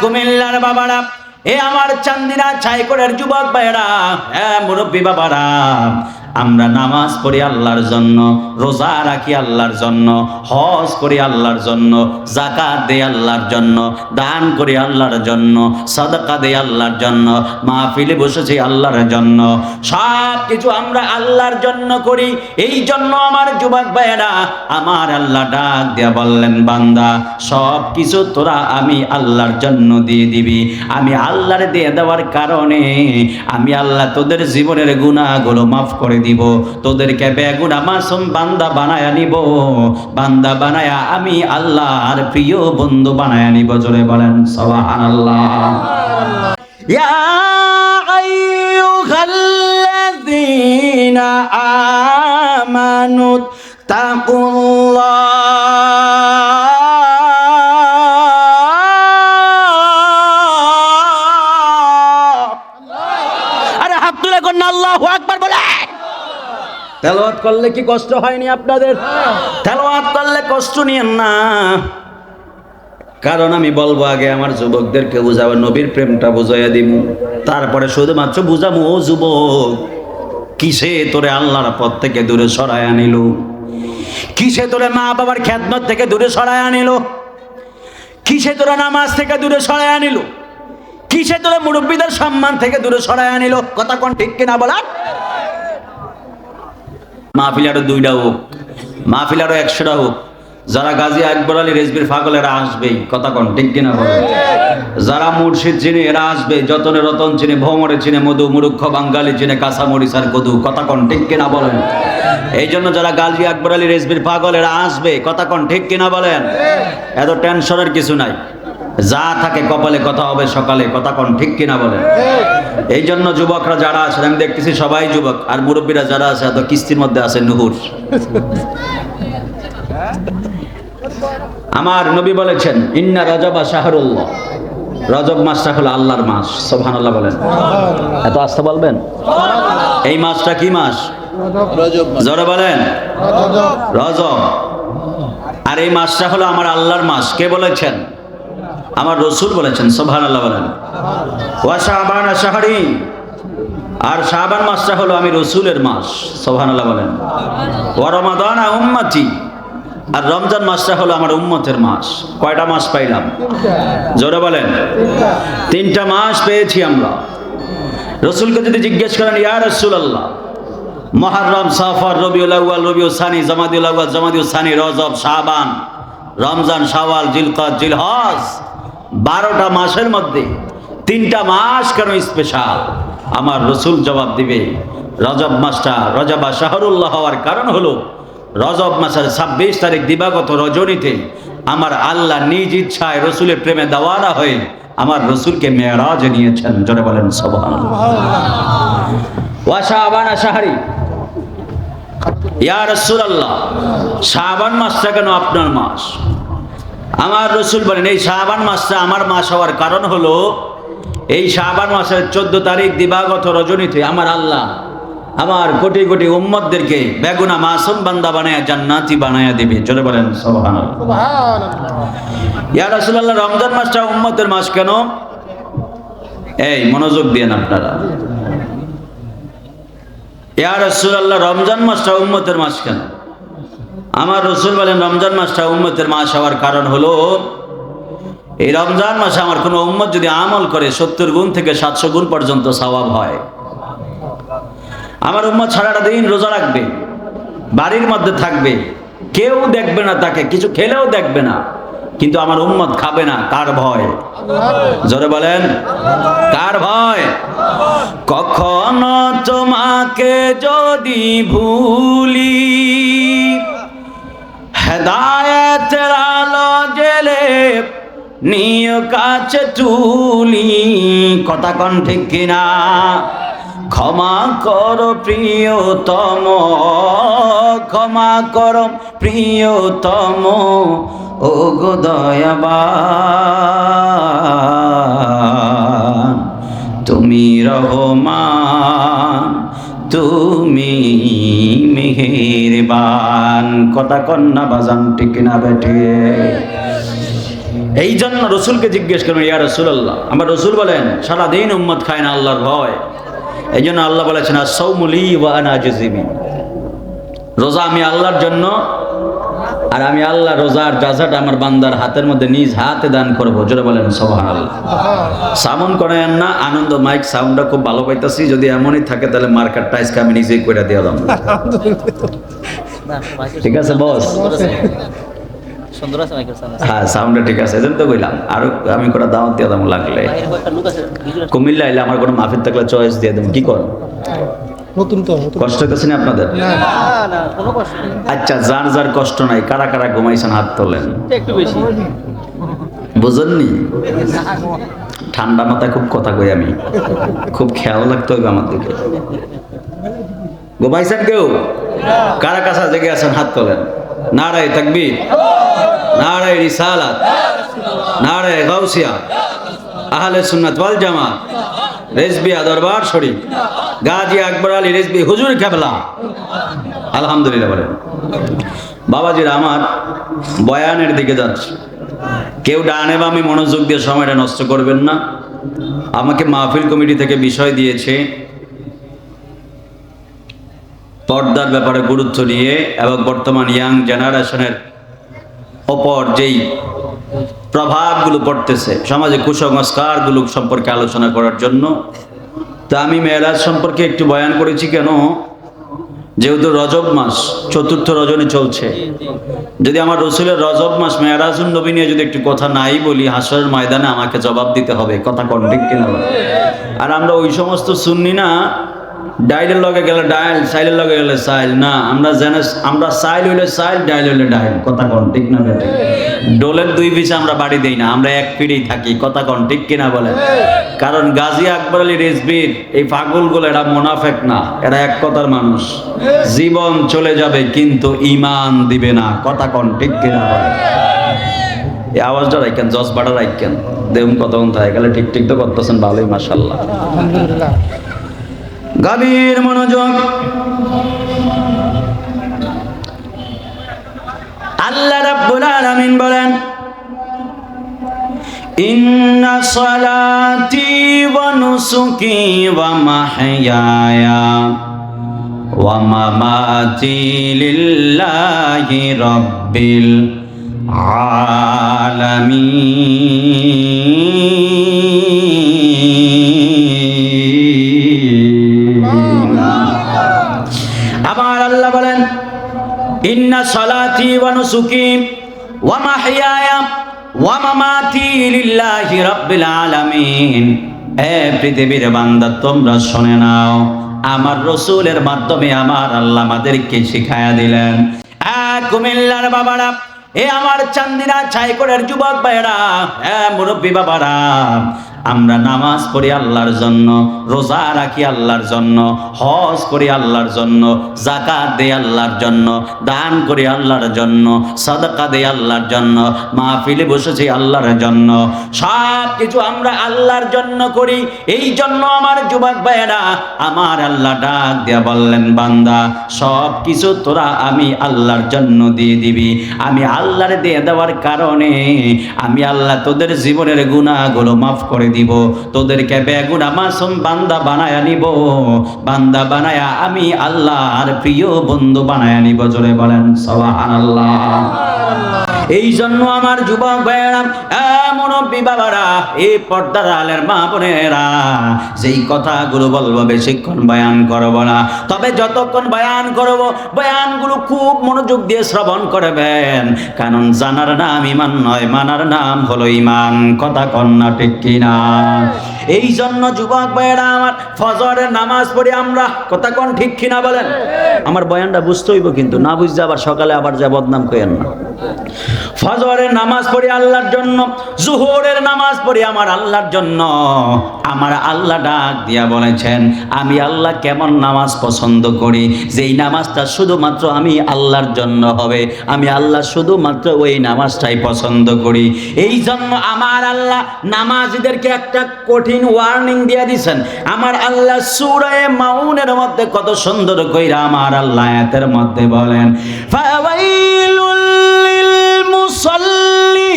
কুমিল্লার বাবারা, এ আমার চান্দিনা ছাইকোড়ের যুবক ভাইরা, মুরব্বী বাবারা, আমরা নামাজ পড়ি আল্লাহর জন্য, রোজা রাখি আল্লাহর জন্য, হজ করি আল্লাহর জন্য, যাকাত দেই আল্লাহর জন্য, দান করি আল্লাহর জন্য, সাদাকা দেই আল্লাহর জন্য, মাহফিলে বসেছি আল্লাহর জন্য। সব কিছু আমরা আল্লাহর জন্য করি। এই জন্য আমার যুবক ভাইয়েরা, আমার আল্লাহ ডাক দিয়া বললেন, বান্দা সব কিছু তোরা আমি আল্লাহর জন্য দিয়ে দিবি। আমি আল্লাহর দিয়ে দেওয়ার কারণে আমি আল্লাহ তোদের জীবনের গুনাহগুলো মাফ করে দিব, তোদেরকে বেগুনা মাসুম বান্দা বানায়া নিব, বান্দা বানায়া আমি আল্লাহর প্রিয় বন্ধু বানায়া নিব। জোরে বলেন সুবহানাল্লাহ। ইয়া আইয়ুহাল্লাযীনা আমানু তাকুল্লাহ। আরে হাত তুলে কোন আল্লাহু আকবার বলে। তেলাওয়াত করলে কি কষ্ট হয়নি আপনাদের? তেলাওয়াত করলে কষ্ট নিয়েন না, কারণ আমি বলবো আগে আমার যুবকদেরকে বুঝাবো, নবীর প্রেমটা বুঝাইয়া দিব, তারপরে শুধুমাত্র বুঝাবো, ও যুবক কিসে তোরে আল্লাহর পথ থেকে দূরে সরায় আনিল, কিসে তোরে মা বাবার খেদমত থেকে দূরে সরায় আনিল, কিসে তোরা নামাজ থেকে দূরে সরায় আনিল, কিসে তোরে মুরব্বীদের সম্মান থেকে দূরে সরায় আনিল। কথা কোন ঠিক কিনা বলা? মাহফিল আরো 2টা হোক, মাহফিল আরো 100টা হোক, যারা গাজী আকবর আলী রেজবির পাগল এরা আসবেই। কথা কোন ঠিক কিনা বলে? যারা মুর্শিদ চিনে এরা আসবে, যতনে রতন চিনে, ভৌমরে চিনে, মধু মুরুক্ষ বাঙ্গালি চিনে, কাঁচামরিচ আর কদু। কথা কোন ঠিক কিনা বলেন? এই জন্য যারা গাজী আকবর আলী রেজবির পাগল এরা আসবে। কথা কোন ঠিক কিনা বলেন? এত টেনশনের কিছু নাই, যা থাকে কপালে কথা হবে সকালে। কথা কোন ঠিক কিনা বলেন? এই জন্য যুবকরা যারা আছেন, আমি দেখতেছি সবাই যুবক, আর মুরব্বীরা যারা আছে এত কিস্তির মধ্যে আছে নুহুর। আমার নবী বলেছেন, ইন্না রজবা শাহরুল্লাহ, রজব মাসটা হলো আল্লাহর মাস। সুবহানাল্লাহ বলেন। এত আস্তে বলবেন। এই মাসটা কি মাস? রজব। জোরে বলেন। রজব। আর এই মাসটা হলো আমার আল্লাহর মাস। কে বলেছেন? আমার রসুল বলেছেন। সুবহানাল্লাহ বলেন। ওয়া শাবান শাহরি, আর শাবান মাসটা হলো আমি রসুলের মাস। সুবহানাল্লাহ বলেন। ওয়া রমাদান উম্মতি, আর রমজান মাসটা হলো আমার উম্মতের মাস। কয়টা মাস পাইলাম? জোরে বলেন। 3টা মাস পেয়েছি আমরা। রসুলকে যদি জিজ্ঞেস করেন, ইয়া রাসূলুল্লাহ, মুহররম, সফর, রবিউল আউয়াল, রবিউল সানি, জামাদিউল আউয়াল, জামাদিউল সানি, রজব, শাবান, রমজান, শাওয়াল, জিলকদ, জিলহজ, 12টা মাসের মধ্যে 3টা মাস কেন স্পেশাল? আমার রসুল জবাব দিবে, রজব মাসটা রজবা শাহরুল্লাহ হওয়ার কারণ হলো, রজব মাসের 26 তারিখ দিবাগত রজনীতে আমার আল্লাহ নিজ ইচ্ছায় রসুলের প্রেমে দেওয়ানা হয়ে আমার রসুলকে মেরাজে নিয়েছেন। জোরে বলেন সুবহানাল্লাহ। ওয়া শাবান শাহরি, ইয়া রাসূলুল্লাহ, শাবান মাসটা কেন আপনার মাস? আমার রসুল বলেন, এই শাবান মাসটা আমার মাস হওয়ার কারণ হলো, এই শাবান মাসের 14 তারিখ দিবাগত রজনীতে আমার আল্লাহ আমার কোটি কোটি উম্মতদেরকে বেগুনা মাসুম বান্দা বানায়া জান্নাতি বানায়া দিবে। চলে বলেন সুবহানাল্লাহ। ইয়া রাসূলুল্লাহ, রমজান মাসটা উম্মতের মাস কেন? এই মনোযোগ দেন আপনারা। ইয়া রাসূলুল্লাহ, রমজান মাসটা উম্মতের মাস কেন? আমার রসুল বলেন, রমজান মাসটা উম্মতের মাস হওয়ার কারণ হলো, এই রমজান মাসে আমার কোনো উম্মত যদি আমল করে 70 গুণ থেকে 700 গুণ পর্যন্ত সওয়াব হয়। আমার উম্মত সারাটা দিন রোজা রাখবে, বাড়ির মধ্যে থাকবে, কেউ দেখবে না তাকে, কিছু খেলেও দেখবে না, কিন্তু আমার উম্মত খাবে না। কার ভয়? জোরে বলেন, কার ভয়? কখনো তোমাকে যদি ভুলি, হেদায়েতের আলো জেলে নিয় কাছে তুলি। কথা কোন ঠিক কিনা? ক্ষমা করো প্রিয়তম, ক্ষমা করো প্রিয়তম, ও গো দয়াবান, তুমি রহমান, তুমি মেহেরবান। কথা কন্যা বাজান ঠিক না বেঠে? এই জন্য রসুলকে জিজ্ঞেস করবেন, ইয়া রাসূলুল্লাহ, আমার রসুল বলেন সারাদিন উম্মত খায় না আল্লাহর ভয়। এই জন্য আল্লাহ বলেছেন আস-সাওমু লি ওয়া আনা আজজি বিহি, রোজা আমি আল্লাহর জন্য, আর আমি আল্লাহ রোজার জাযাটা আমার বান্দার হাতের মধ্যে নিজ হাতে দান করবো। জোরে বলেন সুবহানাল্লাহ। সাউন্ড করেন না, আনন্দ মাইক সাউন্ডটা খুব ভালো পাইতাছি। যদি এমনই থাকে তাহলে মার্কারটা আজকে আমি নিজেই কইরা দিয়ে দাম। ঠিক আছে বস? হ্যাঁ সাউন্ডটা ঠিক আছে, এজন্য তো কইলাম। আর আমি কোটা দাওয়াত দিয়ে দাম লাগলে। কুমিল্লা আইলে আমার কোনো মাহফিল থাকলে চয়েস দিয়ে দেব। কি করেন? নতুন তো কষ্ট হইতেছে না আপনাদের? না কোনো কষ্ট নেই। আচ্ছা, যার যার কষ্ট নাই, কারা কারা ঘুমাইছেন হাত তোলেন। একটু বেশি বুঝেননি? ঠান্ডা মাথায় খুব কথা কই আমি, খুব খেয়াল রাখতে হবে আমার দিকে। ঘুমাইছেন কেউ? কারা কাছা জেগে আছেন হাত তোলেন। নারায়ে তাকবীর, নারায়ে রিসালাত, নারায়ে গাউসিয়া, আহলে সুন্নাত ওয়াল জামাত, রেজবিয়া দরবার শরীফ, গাজী আকবর আলী রেজবি হুজুর কেবলা। আলহামদুলিল্লাহ বলেন। বাবাজিরা আমার, বয়ানের দিকে যাচ্ছে। কেউ ডানে বামে মনোযোগ দিয়ে সময়টা নষ্ট করবেন না। আমাকে মাহফিল কমিটি থেকে বিষয় দিয়েছে পর্দার ব্যাপারে গুরুত্ব নিয়ে, এবং বর্তমান ইয়াং জেনারেশনের ওপর যেই প্রভাবগুলো পড়তেছে সমাজে, কুসংস্কারগুলো সম্পর্কে আলোচনা করার জন্য। তা আমি মেরাজ সম্পর্কে একটু বয়ান করেছি কেন? যেহেতু রজব মাস, চতুর্থ রজনী চলছে। যদি আমার রসুলের রজব মাস মেরাজুন নবী নিয়ে যদি একটু কথা নাই বলি, হাসরের ময়দানে আমাকে জবাব দিতে হবে। কথা কোন ঠিক কিনা? আর আমরা ওই সমস্ত সুন্নি না, ডাইলের লগে গেলে ডাইল, সাইলের লগে গেলে সাইল না। আমরা সাইল হইলে সাইল, ডাইল হইলে ডাইল। কথা কোন ঠিক না? ডোলের দুই পিছে আমরা বাড়ি দেই না, আমরা এক পিড়েই থাকি। কথা কোন ঠিক কিনা বলেন? কারণ গাজী আকবর আলী রেজবির এই পাগলগুলো এরা মুনাফিক না, এরা এক কথার মানুষ। জীবন চলে যাবে কিন্তু ঈমান দিবে না। কথা কোন ঠিক কিনা বলেন? এই আওয়াজটা রাখেন, জজবাটা রাখেন। দেখুন কতক্ষণ থাকে গেলে ঠিক ঠিক তো করতেছেন, ভালোই মাশাআল্লাহ। আলহামদুলিল্লাহ। গভীর মনোযোগ। আল্লাহ রাব্বুল আলামিন বলেন, ইন্না সলাতি ওয়া নুসুকি ওয়া মাহইয়ায়া ওয়া মামাতি লিল্লাহি রাব্বিল আলামিন। আমার আল্লাহ বলেন, ইন্না সলাতি ওয়া নুসুকি ওয়া মাহইয়ায়া ওয়া মামাতি লিল্লাহি রাব্বিল আলামিন। এ পৃথিবীর বান্দা, তোমরা শুনে নাও, আমার রসুলের মাধ্যমে আমার আল্লাহ আমাদেরকে শিখায়া দিলেন। কুমিল্লার বাবারা, এ আমার চান্দিনা ছাইকোড়ের যুবক ভাইরা, মুরব্বী বাবারা, আমরা নামাজ পড়ি আল্লাহর জন্য, রোজা রাখি আল্লাহর জন্য, হজ করি আল্লাহর জন্য, যাকাত দেই আল্লাহর জন্য, দান করি আল্লাহর জন্য, সাদাকা দেই আল্লাহর জন্য, মাহফিলে বসেছি আল্লাহর জন্য। সব কিছু আমরা আল্লাহর জন্য করি। এই জন্য আমার যুবক ভাইয়েরা, আমার আল্লাহ ডাক দিয়া বললেন, বান্দা সব কিছু তোরা আমি আল্লাহর জন্য দিয়ে দিবি। আমি আল্লাহর দিয়ে দেওয়ার কারণে আমি আল্লাহ তোদের জীবনের গুনাহগুলো মাফ করে দিব, তোদেরকে বেগুনা মাসুম বান্দা বানায়া নিব, বান্দা বানায়া আমি আল্লাহর প্রিয় বন্ধু বানায়া নিব। জোরে বলেন সুবহানাল্লাহ। এই জন্য আমার যুবক ভাইয়েরা, মুরব্বী বাবারা, এই পর্দার আলের মা বোনেরা, যেই কথাগুলো বলবো বেশিক্ষণ বয়ান করব না, তবে যতক্ষণ বয়ান করব বয়ানগুলো খুব মনোযোগ দিয়ে শ্রবণ করবেন। কারণ জানার নাম ঈমান নয়, মানার নাম হলো ঈমান। কথা কন্যা ঠিক কিনা? এই জন্য যুবক ভাইয়েরা আমার, ফজরের নামাজ পড়ি আমরা। কথা কোন ঠিক কিনা বলেন? আমার বয়ানটা বুঝতে হইব, কিন্তু না বুঝতে আবার সকালে আবার যা বদনাম করেন না। ফজরের নামাজ পড়ি আল্লাহর জন্য, জোহরের নামাজ পড়ি আমার আল্লাহর জন্য। আমার আল্লাহ ডাক দিয়া বলেছেন, আমি আল্লাহ কেমন নামাজ পছন্দ করি, যেই নামাজটা শুধুমাত্র আমি আল্লাহর জন্য হবে, আমি আল্লাহ শুধুমাত্র ওই নামাজটাই পছন্দ করি। এই জন্য আমার আল্লাহ নামাজীদেরকে একটা কঠিন ওয়ার্নিং দিয়ে দিয়েছেন। আমার আল্লাহ সূরা মাউনের মধ্যে কত সুন্দর কইরা আমার আল্লাহ আয়াতের মধ্যে বলেন, ফাওয়াইলুল লিল মুসাল্লিন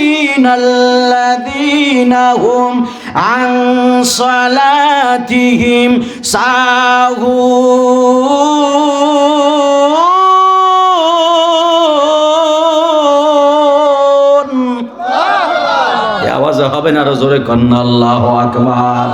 আল্লাযীনা হুম আন সালাতিহিম সাহুন। এই আওয়াজ হবে না, আরো জোরে কন্না আল্লাহু আকবার।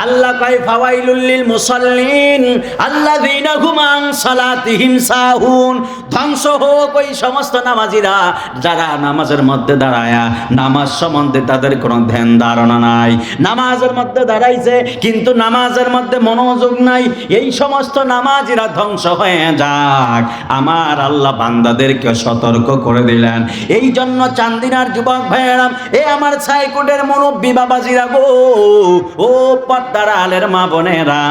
আল্লাহ কয় ফাওয়াইলুল লিল মুসাল্লিন আল্লাযীনা হুম আন সালাতিহিম সাহুন। ধ্বংস হোক ওই সমস্ত নামাজীরা যারা নামাজের মধ্যে দাঁড়ায়া নামাজ সম্বন্ধে তাদের কোনো ধ্যান ধারণা নাই। নামাজের মধ্যে দাঁড়াইছে কিন্তু নামাজের মধ্যে মনোযোগ নাই। এই সমস্ত নামাজীরা ধ্বংস হয়ে যাক, আমার আল্লাহ বান্দাদেরকে সতর্ক করে দিলেন। এই জন্য চান্দিনার যুবক ভাইয়েরা, এ আমার ছাইকোটের মুরব্বী বাবাজিরা গো, ও পর্দার আলের মা বোনেরা,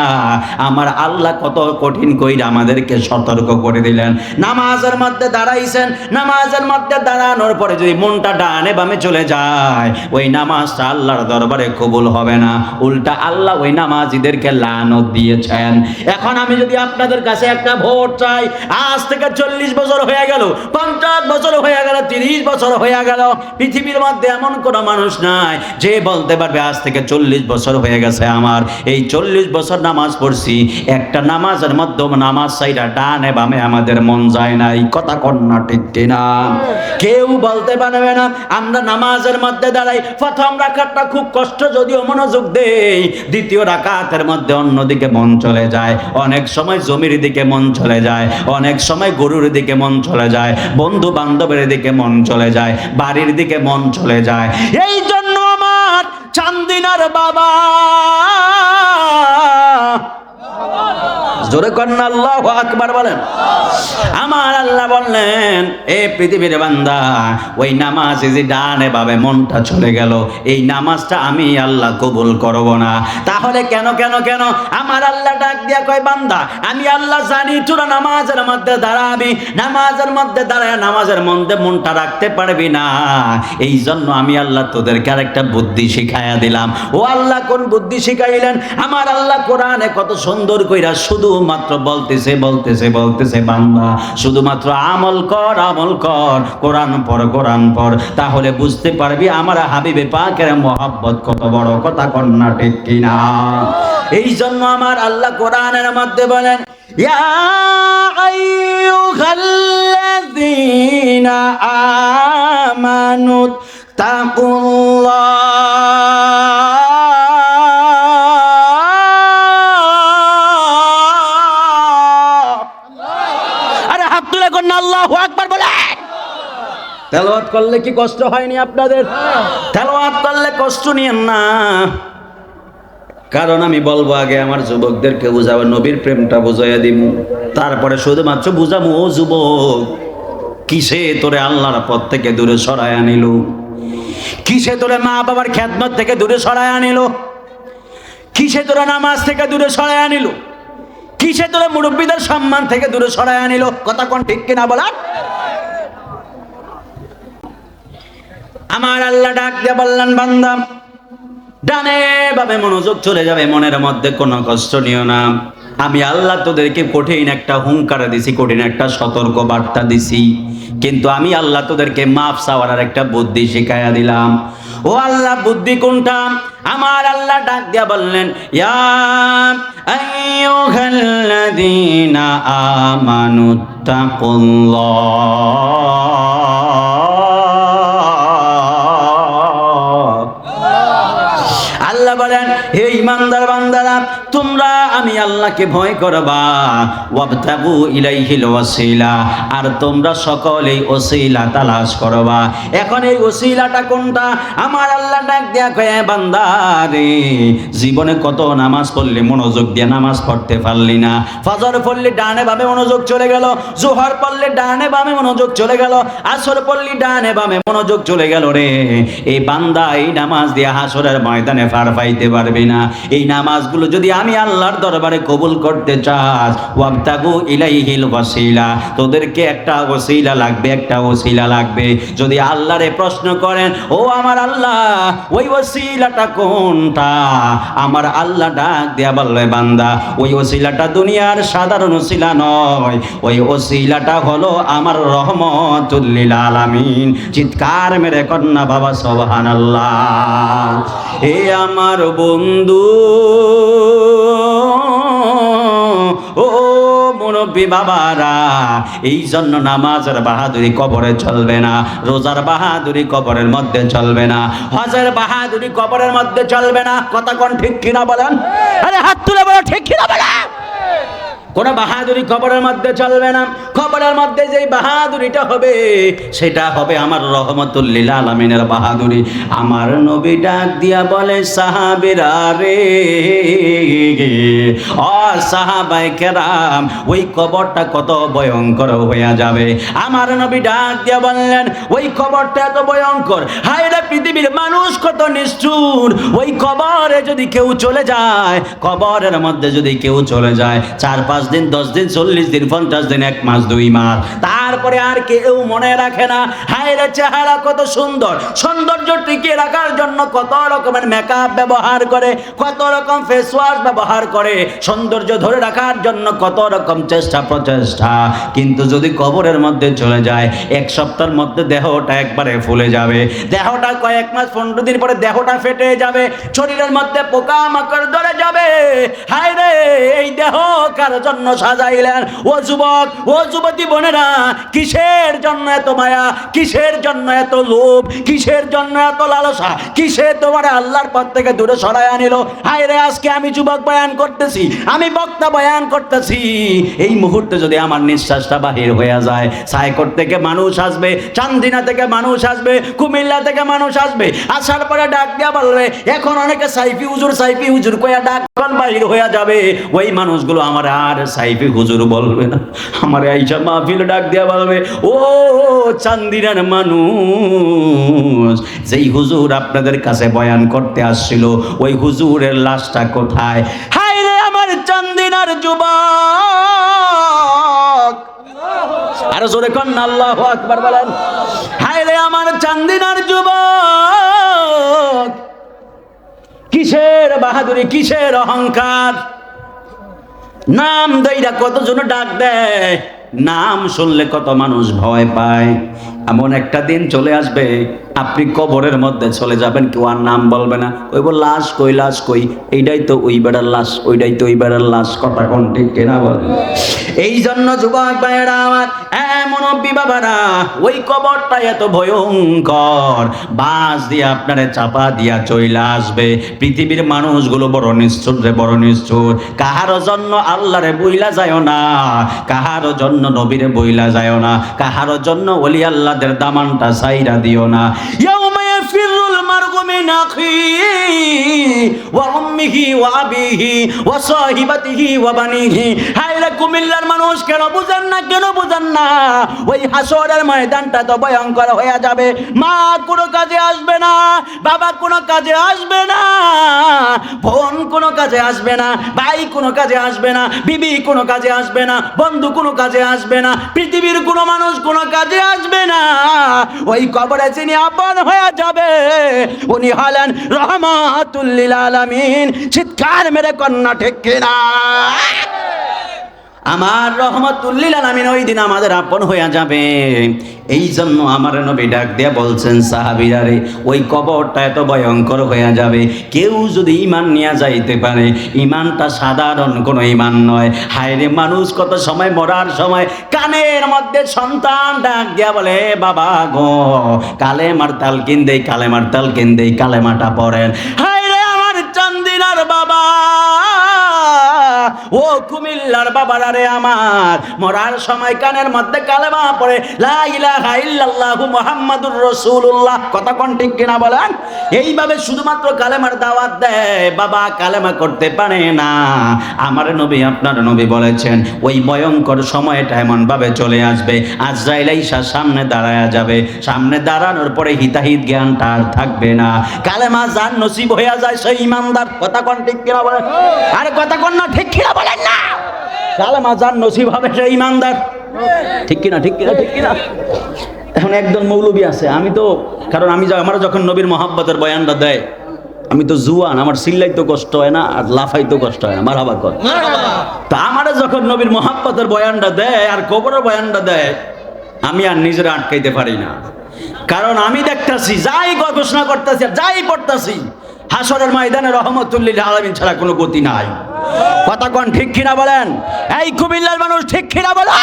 আমার আল্লাহ কত কঠিন কইরা আমাদেরকে সতর্ক করে দিলেন। নামাজের মধ্যে দাঁড়াইছেন, নামাজের মধ্যে দাঁড়ানোর পরে যদি মনটা ডানে বামে চলে যায়, ওই নামাজটা আল্লাহর দরবারে কবুল হবে না। উল্টা আল্লাহ ওই নামাজীদেরকে লানত দিয়েছেন। এখন আমি যদি আপনাদের কাছে একটা ভোট চাই, আজ থেকে 40 বছর হয়ে গেল, 50 বছর হয়ে গেল, 30 বছর হয়ে গেল, পৃথিবীর মধ্যে এমন কোনো মানুষ নাই যে বলতে পারবে আজ থেকে 40 বছর হয়ে গেছে আমার এই 40 বছর নামাজ পড়ছি, একটা নামাজের মধ্যে নামাজ চাইরা ডানে বামে আমাদের মন যায় নাই। কথা কন্যা ঠিক কিনা? কেউ বলতে পারবে না। আমরা নামাজের মধ্যে দাঁড়াই, প্রথম রাকাতটা খুব কষ্ট যদিও মনোযোগ দেই, দ্বিতীয় রাকাতের মধ্যে অন্যদিকে মন চলে যায়। অনেক সময় জমির দিকে মন চলে যায়, অনেক সময় গরুর দিকে মন চলে যায়, বন্ধু বান্ধবের দিকে মন চলে যায়, বাড়ির দিকে মন চলে যায়। এই জন্য আমার চান্দিনার বাবা, জোরে কন্যা আল্লাহু আকবার বলেন। আমার আল্লাহ বললেন, এ পৃথিবীর বান্দা, ওই নামাজে যে ডানে বামে মনটা চলে গেল, এই নামাজটা আমি আল্লাহ কবুল করব না। তাহলে কেন কেন কেন? আমার আল্লাহ ডাক দিয়া কয়, বান্দা আমি আল্লাহ জানি তোরা নামাজের মধ্যে দাঁড়াবি, নামাজের মধ্যে দাঁড়ায় নামাজের মধ্যে মনটা রাখতে পারবি না। এই জন্য আমি আল্লাহ তোদেরকে আরেকটা বুদ্ধি শিখাইয়া দিলাম। ও আল্লাহ কোন বুদ্ধি শিখাইলেন? আমার আল্লাহ কোরআনে কত সুন্দর কইরা শুধুমাত্র বলতেছে বলতেছে বলতেছে, বান্দা শুধুমাত্র আমল কর, আমল কর, কোরআন পড়, কোরআন পড়, তাহলে বুঝতে পারবি আমার হাবিবে পাকের মহব্বত কত বড়। কথা কন্যা ঠিক কিনা? এই জন্য আমার আল্লাহ কোরআনের মধ্যে বলেন, ইয়া আইয়ুহাল্লাযীনা আমানু তাকুল্লাহ। আল্লাহু আকবার বলে। তেলাওয়াত করলে কি কষ্ট হয়নি আপনাদের? তেলাওয়াত করলে কষ্ট নিয়েন না। কারণ আমি বলবো আগে আমার যুবকদেরকে বুঝাবো, নবীর প্রেমটা বুঝাইয়া দিব, তারপরে শুধুমাত্র বুঝাবো, ও যুবক, কিসে তোরে আল্লাহর পথ থেকে দূরে সরায় আনিল? কিসে তোরে মা বাবার খেদমত থেকে দূরে সরায় আনিল? কিসে তোরা নামাজ থেকে দূরে সরায় আনিল? কিসে তোরা মুরব্বীদের সম্মান থেকে দূরে সরায় আনিল? কথা কোন ঠিক কিনা বলার? আমার আল্লাহ ডাক দিয়ে বললেন, বান্দা ডানে বামে মনোযোগ চলে যাবে, মনের মধ্যে কোনো কষ্ট নিও না। আমি আল্লাহ তোদেরকে কঠিন একটা হুঙ্কার দিছি, কঠিন একটা সতর্ক বার্তা দিছি, কিন্তু আমি আল্লাহ তোদেরকে মাফ চাওয়ার আর একটা বুদ্ধি শিখাইয়া দিলাম। ও আল্লাহ, বুদ্ধি কোনটা? আমার আল্লাহ ডাক দিয়া বললেন, ইয়া আইয়ুহাল্লাযীনা আমানু তাকুল্লাহ। আল্লাহ বলেন, হে ঈমানদার বান্দারা, তোমরা আমি আল্লাহকে ভয় করবা, ওয়াবতাগু ইলাইহিল ওয়াসিলা, আর তোমরা সকলেই ওসিলা তালাশ করবা। এখন এই ওসিলাটা কোনটা? আমার আল্লাহ ডাক দেয়া কয়, বান্দা রে, জীবনে কত নামাজ পড়লি, মনোযোগ দিয়ে নামাজ পড়তে পারলি না। ফজর পড়লি ডানে বামে মনোযোগ চলে গেল, জোহর পড়লে ডানে বামে মনোযোগ চলে গেল, আসর পড়লি ডানে বামে মনোযোগ চলে গেল রে। এই বান্দা এই নামাজ দিয়ে হাসরের ময়দানে পার পার পাইতে পারবে না। এই নামাজগুলো যদি আমি আল্লাহর দরবারে কবুল করতে চাস, ওয়াবতাগু ইলাইহিল ওয়াসিলা, তোদেরকে একটা ওসিলা লাগবে, একটা ওসিলা লাগবে। যদি আল্লাহরে প্রশ্ন করেন, ও আমার আল্লাহ ওই ওসিলাটা কোনটা, আমার আল্লাহ ডাক দিয়া বলবে, বান্দা ওই ওসিলাটা দুনিয়ার সাধারণ ওসিলা নয়, ওই ওসিলাটা হলো আমার রহমতুল লিল আলামিন। চিৎকার মেরে কন্যা বাবা সুবহানাল্লাহ। এ আমার বন্ধু, ও মুরব্বী বাবারা, এই জন্য নামাজের বাহাদুরি কবরে চলবে না, রোজার বাহাদুরি কবরের মধ্যে চলবে না, হজের বাহাদুরি কবরের মধ্যে চলবে না। কথা কোন ঠিক কিনা বলেন? আরে হাত তুলে বলো ঠিক কিনা বলেন? কোন বাহাদুরি কবরের মধ্যে চলবে না। কবরের মধ্যে যেই বাহাদুরিটা হবে সেটা হবে আমার রহমতুল লিল আলামিনের বাহাদুরি। আমার নবী ডাক দিয়া বলে, সাহাবীরা রে, ও সাহাবায়ে কেরাম, ওই কবরটা কত ভয়ঙ্কর হয়ে যাবে। আমার নবী ডাক দিয়া বললেন, ওই কবরটা এত ভয়ঙ্কর, হায় রে পৃথিবীর মানুষ কত নিষ্ঠুর। ওই কবরে যদি কেউ চলে যায়, কবরের মধ্যে যদি কেউ চলে যায়, 4-5 দিন, 10 দিন, 40 দিন, 50 দিন, 1 মাস, 2 মাস, তারপরে আর কেউ মনে রাখে না। হায় রে চেহারা কত সুন্দর, সৌন্দর্য টিকিয়ে রাখার জন্য কত রকমের মেকআপ ব্যবহার করে, কত রকম ফেস ওয়াশ ব্যবহার করে, সৌন্দর্য ধরে রাখার জন্য কত রকম চেষ্টা প্রচেষ্টা। কিন্তু যদি কবরের মধ্যে চলে যায়, 1 সপ্তাহের মধ্যে দেহটা একবারে ফুলে যাবে, দেহটা কয়েক মাস 15 দিন পরে দেহটা ফেটে যাবে, শরীরের মধ্যে পোকা মাকড় ধরে যাবে। হায় রে, এই দেহ কার জন্য সাজাইলেন? ও যুবক, ও যুবতী বোনেরা, কিসের জন্য এত মায়া, কিসের জন্য এত লোভ, কিসের জন্য এত লালসা, কিসে তোমার আল্লাহর পথ থেকে দূরে সরায় আনিল? হায় রে, আজকে আমি যুবক বয়ান করতেছি, আমি বক্তা বয়ান করতেছি, এই মুহূর্তে যদি আমার নিঃশ্বাসটা বাহির হয়ে যায়, সাইকোট থেকে মানুষ আসবে, চান্দিনা থেকে মানুষ আসবে, কুমিল্লা থেকে মানুষ আসবে, আসার পরে ডাক দিয়া বলবে, এখন অনেকে সাইফি হুজুর কইয়া ডাক বাহির হয়ে যাবে। ওই মানুষগুলো আমার আর সাইফি হুজুর বলবে না, আমার আইসা মাহফিল ডাক দিয়া বলবে, ও চান্দিনার মানুষ, যেই হুজুর আপনাদের কাছে বয়ান করতে আসছিল, ওই হুজুরের লাশটা কোথায়? হায় রে আমার চান্দিনার যুবক, আরো জোরে কন আল্লাহু আকবার বলেন। হায় রে আমার চান্দিনার যুবক, কিসের বাহাদুরি, কিসের অহংকার? নাম দেইরা কতজন ডাক দেয়, নাম শুনলে কত মানুষ ভয় পায়। এমন একটা দিন চলে আসবে, আপনি কবরের মধ্যে চলে যাবেন, কেউ আর নাম বলবে না, ওই বল লাশ কই, লাশ কই, এইটাই তো ওই বেড়ার লাশ, ওইটাই তো ওই বেড়ার লাশ। কথা কোন ঠিক কিনা বলেন? এই জন্য যুবক ভাইয়েরা আমার, এমন বাবারা, ওই কবরটা এত ভয়ঙ্কর, বাঁশ দিয়ে আপনারে চাপা দিয়া চইলা আসবে। পৃথিবীর মানুষগুলো বড় নিষ্ঠুর রে, বড় নিষ্ঠুর। কাহারো জন্য আল্লাহরে বইলা যায় না, কাহারো জন্য নবীরে বইলা যায় না, কাহারো জন্য ওলি আল্লাহদের দামানটা সাইরা দিও না। ইয়াউমা ইয়াফিরুল মারউ মিন আখিহি ওয়া উম্মিহি ওয়া আবিহি ওয়া সাহিবাতিহি ওয়া বানিহি। হায় রে কুমিল্লার মানুষ, কেন বুঝেন না, কেন বুঝেন না? ওই হাসরের ময়দানটা তো ভয়ঙ্কর হয়ে যাবে। মা কোনো কাজে আসবে না, বাবা কোনো কাজে আসবে না, বোন কোনো কাজে আসবে না, ভাই কোনো কাজে আসবে না, বিবি কোনো কাজে আসবে না, বন্ধু কোনো কাজে আসবে না, পৃথিবীর কোনো মানুষ কোনো কাজে আসবে না। ওই কবরে যিনি আপন হয়ে যাবে, উনি হলেন রহমাতুল লিল আলামিন। চিৎকার মেরে কন্যা ঠিক কিনা? আমার রহমাতুল লিল আলামিন ওই দিন আমাদের আপন হয়ে যাবে। এই জন্য আমার নবী ডাক দিয়ে বলছেন, সাহাবীরা রে, ওই কবরটা এত ভয়ঙ্কর হয়ে যাবে, কেউ যদি ঈমান নিয়ে যাইতে পারে, ঈমানটা সাধারণ কোনো ঈমান নয়। হায় রে, মানুষ কত সময় মরার সময় কানের মধ্যে সন্তান ডাক দিয়া বলে, বাবা গো, কালেমার তালকিন দেই, কালেমার তালকিন দেই, কালেমাটা পড়েন। হায় রে আমার চান্দিনার বাবা, ও কুমিল্লার বাবারা রে আমার, মরার সময় কানের মধ্যে কালেমা পড়ে লা ইলাহা ইল্লাল্লাহু মুহাম্মাদুর রাসূলুল্লাহ। কথা কোন ঠিক কিনা বলেন? এইভাবে শুধুমাত্র কালেমার দাওয়াত দেয়, বাবা কালেমা করতে পারে না। আমার নবী আপনার নবী বলেছেন ওই ভয়ঙ্কর সময়টা এমন ভাবে চলে আসবে, আজরাইল আইসা সামনে দাঁড়ায়া যাবে, সামনে দাঁড়ানোর পরে হিতাহিত জ্ঞানটা আর থাকবে না। কালেমা যার নসিব হইয়া যায় সেই ইমানদার। কথা কোন ঠিক কিনা বলেন? আরে কথা কোন না ঠিক কিনা বলেন না? কালেমা যার নসিব হবে সেই ইমানদার। ঠিক কিনা ঠিক কিনা ঠিক কিনা? এখন একজন মৌলবী আছে, আমি তো কারণ আমার যখন নবীর মহাব্বতের বয়ানটা দেয়, আমি তো জুয়ান, আমার চিল্লাই তো কষ্ট হয় না আর লাফাই তো কষ্ট হয় না। মারহাবা কর। তা আমারে যখন নবীর মহাব্বতের বয়ানটা দেয় আর কবরের বয়ানটা দেয়, আমি আর নিজেরা আটকাইতে পারি না। কারণ আমি দেখতাছি যাই গবেষণা করতেছি আর যাই পড়তাছি, হাসরের ময়দানে রহমতুল লিল আলামিন ছাড়া কোনো গতি নাই। কথা কোন ঠিক কিনা বলেন? এই কুমিল্লার মানুষ ঠিক কিনা বলো?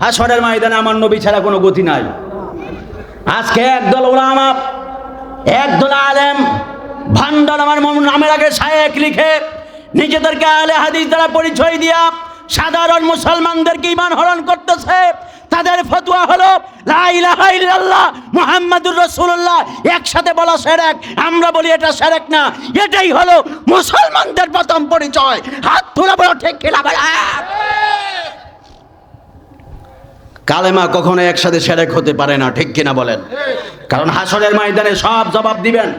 হাসরের ময়দানে আমার নবী ছাড়া কোনো গতি নাই। আজকে একদল উলামা, একদল আলেম ভান্ডার আমার নামের আগে শায়েখ লিখে নিজেদেরকে আহলে হাদিস দ্বারা পরিচয় দিয়া সাধারণ মুসলমানদেরকে ঈমান হরণ করতেছে। তাদের ফতোয়া হলো লা ইলাহা ইল্লাল্লাহ মুহাম্মাদুর রাসূলুল্লাহ একসাথে বলা শিরক। আমরা বলি এটা শিরক না, এটাই হলো মুসলমানদের প্রথম পরিচয়। হাত তুলে বলো ঠিক কিনা বলেন? কালেমা কখনো একসাথে শিরক হতে পারে না। ঠিক কিনা বলেন? কারণ হাসরের ময়দানে সব জবাব দিবেন,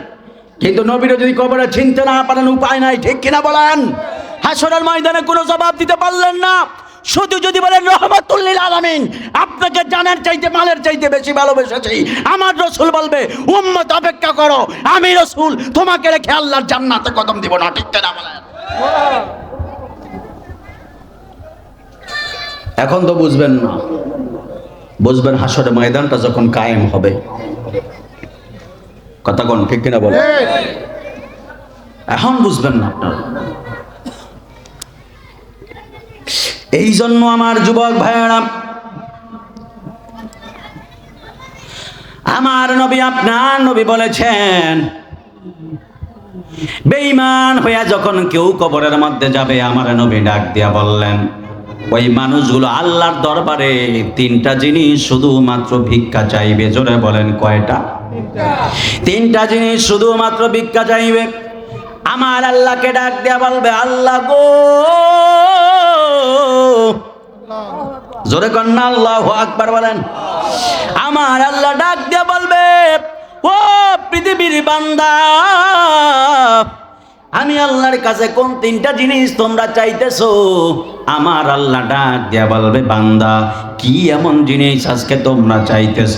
কিন্তু নবীরা যদি কবরে চিনতে না পারেন উপায় নাই। ঠিক কিনা বলেন? হাসরের ময়দানে কোনো জবাব দিতে পারলেন না, শুধু যদি বলেন রহমাতুল লিল আলামিন আপনাকে জানের চাইতে মালের চাইতে বেশি ভালোবেসেছি, আমার রাসূল বলবে উম্মত অপেক্ষা করো, আমি রাসূল তোমাকে রেখে আল্লাহর জান্নাতে কদম দিব না। ঠিক কিনা বলেন? এখন তো বুঝবেন না, বুঝবেন হাসরের ময়দানটা যখন কায়েম হবে। কথা কোন ঠিক কিনা বলেন? এখন বুঝবেন না আপনারা। এই জন্য আমার যুবক ভাইয়েরা, আমার নবী আপনার নবী বলেছেন বেঈমান হইয়া যখন কেউ কবরের মধ্যে যাবে, আমার নবী ডাক দিয়া বললেন ওই মানুষগুলো আল্লাহর দরবারে তিনটা জিনিস শুধুমাত্র ভিক্ষা চাইবে। জোরে বলেন কয়টা? তিনটা জিনিস শুধুমাত্র ভিক্ষা চাইবে। আমার আল্লাহকে ডাক দিয়া বলবে আল্লাহ গো, জোরে কন্যা আল্লাহু আকবার বলেন। আমার আল্লাহ ডাক দিয়া বলবে ও পৃথিবীর বান্দা, আমি আল্লাহর কাছে কোন তিনটা জিনিস তোমরা চাইতেছো? আমার আল্লাহ ডাক দিয়া বলবে বান্দা কি এমন জিনিস আজকে তোমরা চাইতেছ?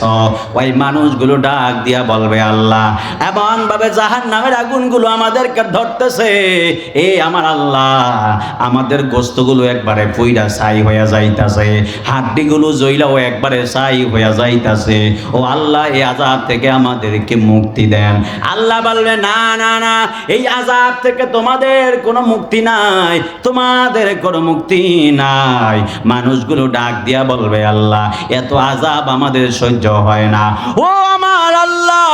ওই মানুষগুলো ডাক দিয়া বলবে আল্লাহ এমন ভাবে জাহান্নামের আগুনগুলো আমাদেরকে ধরতেছে, এ আমার আল্লাহ আমাদের গোশতগুলো একবারে পুইরা ছাই হইয়া যাইতাছে, হাড্ডিগুলো জ্বইলাও একবারে ছাই হইয়া যাইতাছে। ও আল্লাহ এই আযাব থেকে আমাদেরকে মুক্তি দেন। আল্লাহ বলবে না না না, এই আযাব থেকে তোমাদের কোনো মুক্তি নাই, তোমাদের কোনো মুক্তি নাই। মানুষগুলো ডাক দিয়া বলবে আল্লাহ এত আযাব আমাদের সহ্য হয় না। ও আমার আল্লাহ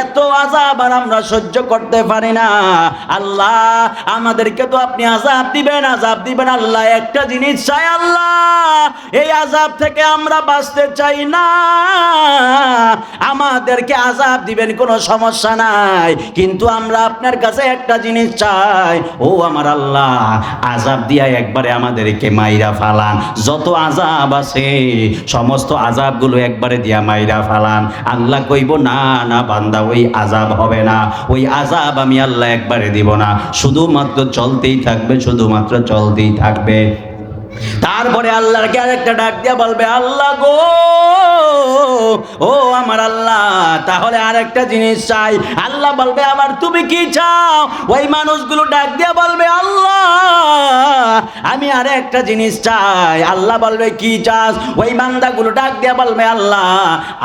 এত আযাব আর আমরা সহ্য করতে পারি না। আল্লাহ আমাদেরকে তো আপনি আযাব দিবেন, আযাব দিবেন। আল্লাহ একটা জিনিস চাই, আল্লাহ এই আযাব থেকে আমরা বাঁচতে চাই না, আমাদেরকে আযাব দিবেন কোনো সমস্যা নাই, কিন্তু আমরা আপনার কাছে একটা জিনিস চাই। ও আমার আল্লাহ আযাব দিয়া একবারে আমাদেরকে মাইরা ফালান, যত আযাব আছে সমস্ত আযাবগুলো একবারে দিয়া মাইরা ফালান। আল্লাহ কইব না না বান্দা ওই আযাব হবে না, ওই আযাব আমি আল্লাহ একবারে দিব না, শুধুমাত্র চলতেই থাকবে, শুধুমাত্র চলতেই থাকবে। তারপরে আল্লাহকে আরেকটা ডাক দিয়া বলবে আল্লাহ গো, ও আমার আল্লাহ তাহলে আরেকটা জিনিস চাই। আল্লাহ বলবে আবার তুমি কি চাও? ওই মানুষগুলো ডাক দিয়া বলবে আল্লাহ আমি আরেকটা জিনিস চাই। আল্লাহ বলবে কি চাস? ওই বান্দাগুলো ডাক দিয়া বলবে আল্লাহ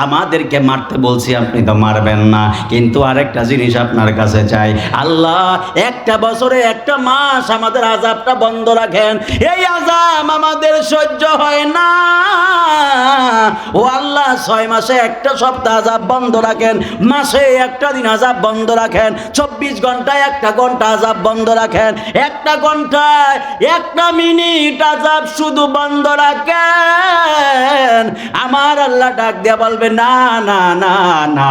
আমাদেরকে মারতে বলছি, আপনি তো মারবেন না, কিন্তু আরেকটা জিনিস আপনার কাছে চাই। আল্লাহ একটা বছরে একটা মাস আমাদের আযাবটা বন্ধ রাখেন, এই আযাব আমাদের সহ্য হয় না। ও আল্লাহ 6 মাসে একটা সপ্তাহ আযাব বন্ধ রাখেন, মাসে একটা দিন আযাব বন্ধ রাখেন, 24 ঘন্টায় একটা ঘন্টা আযাব বন্ধ রাখেন, একটা ঘন্টায় একটা মিনিট আযাব শুধু বন্ধ রাখেন। আমার আল্লাহ ডাক দিয়া বলবে না না না না,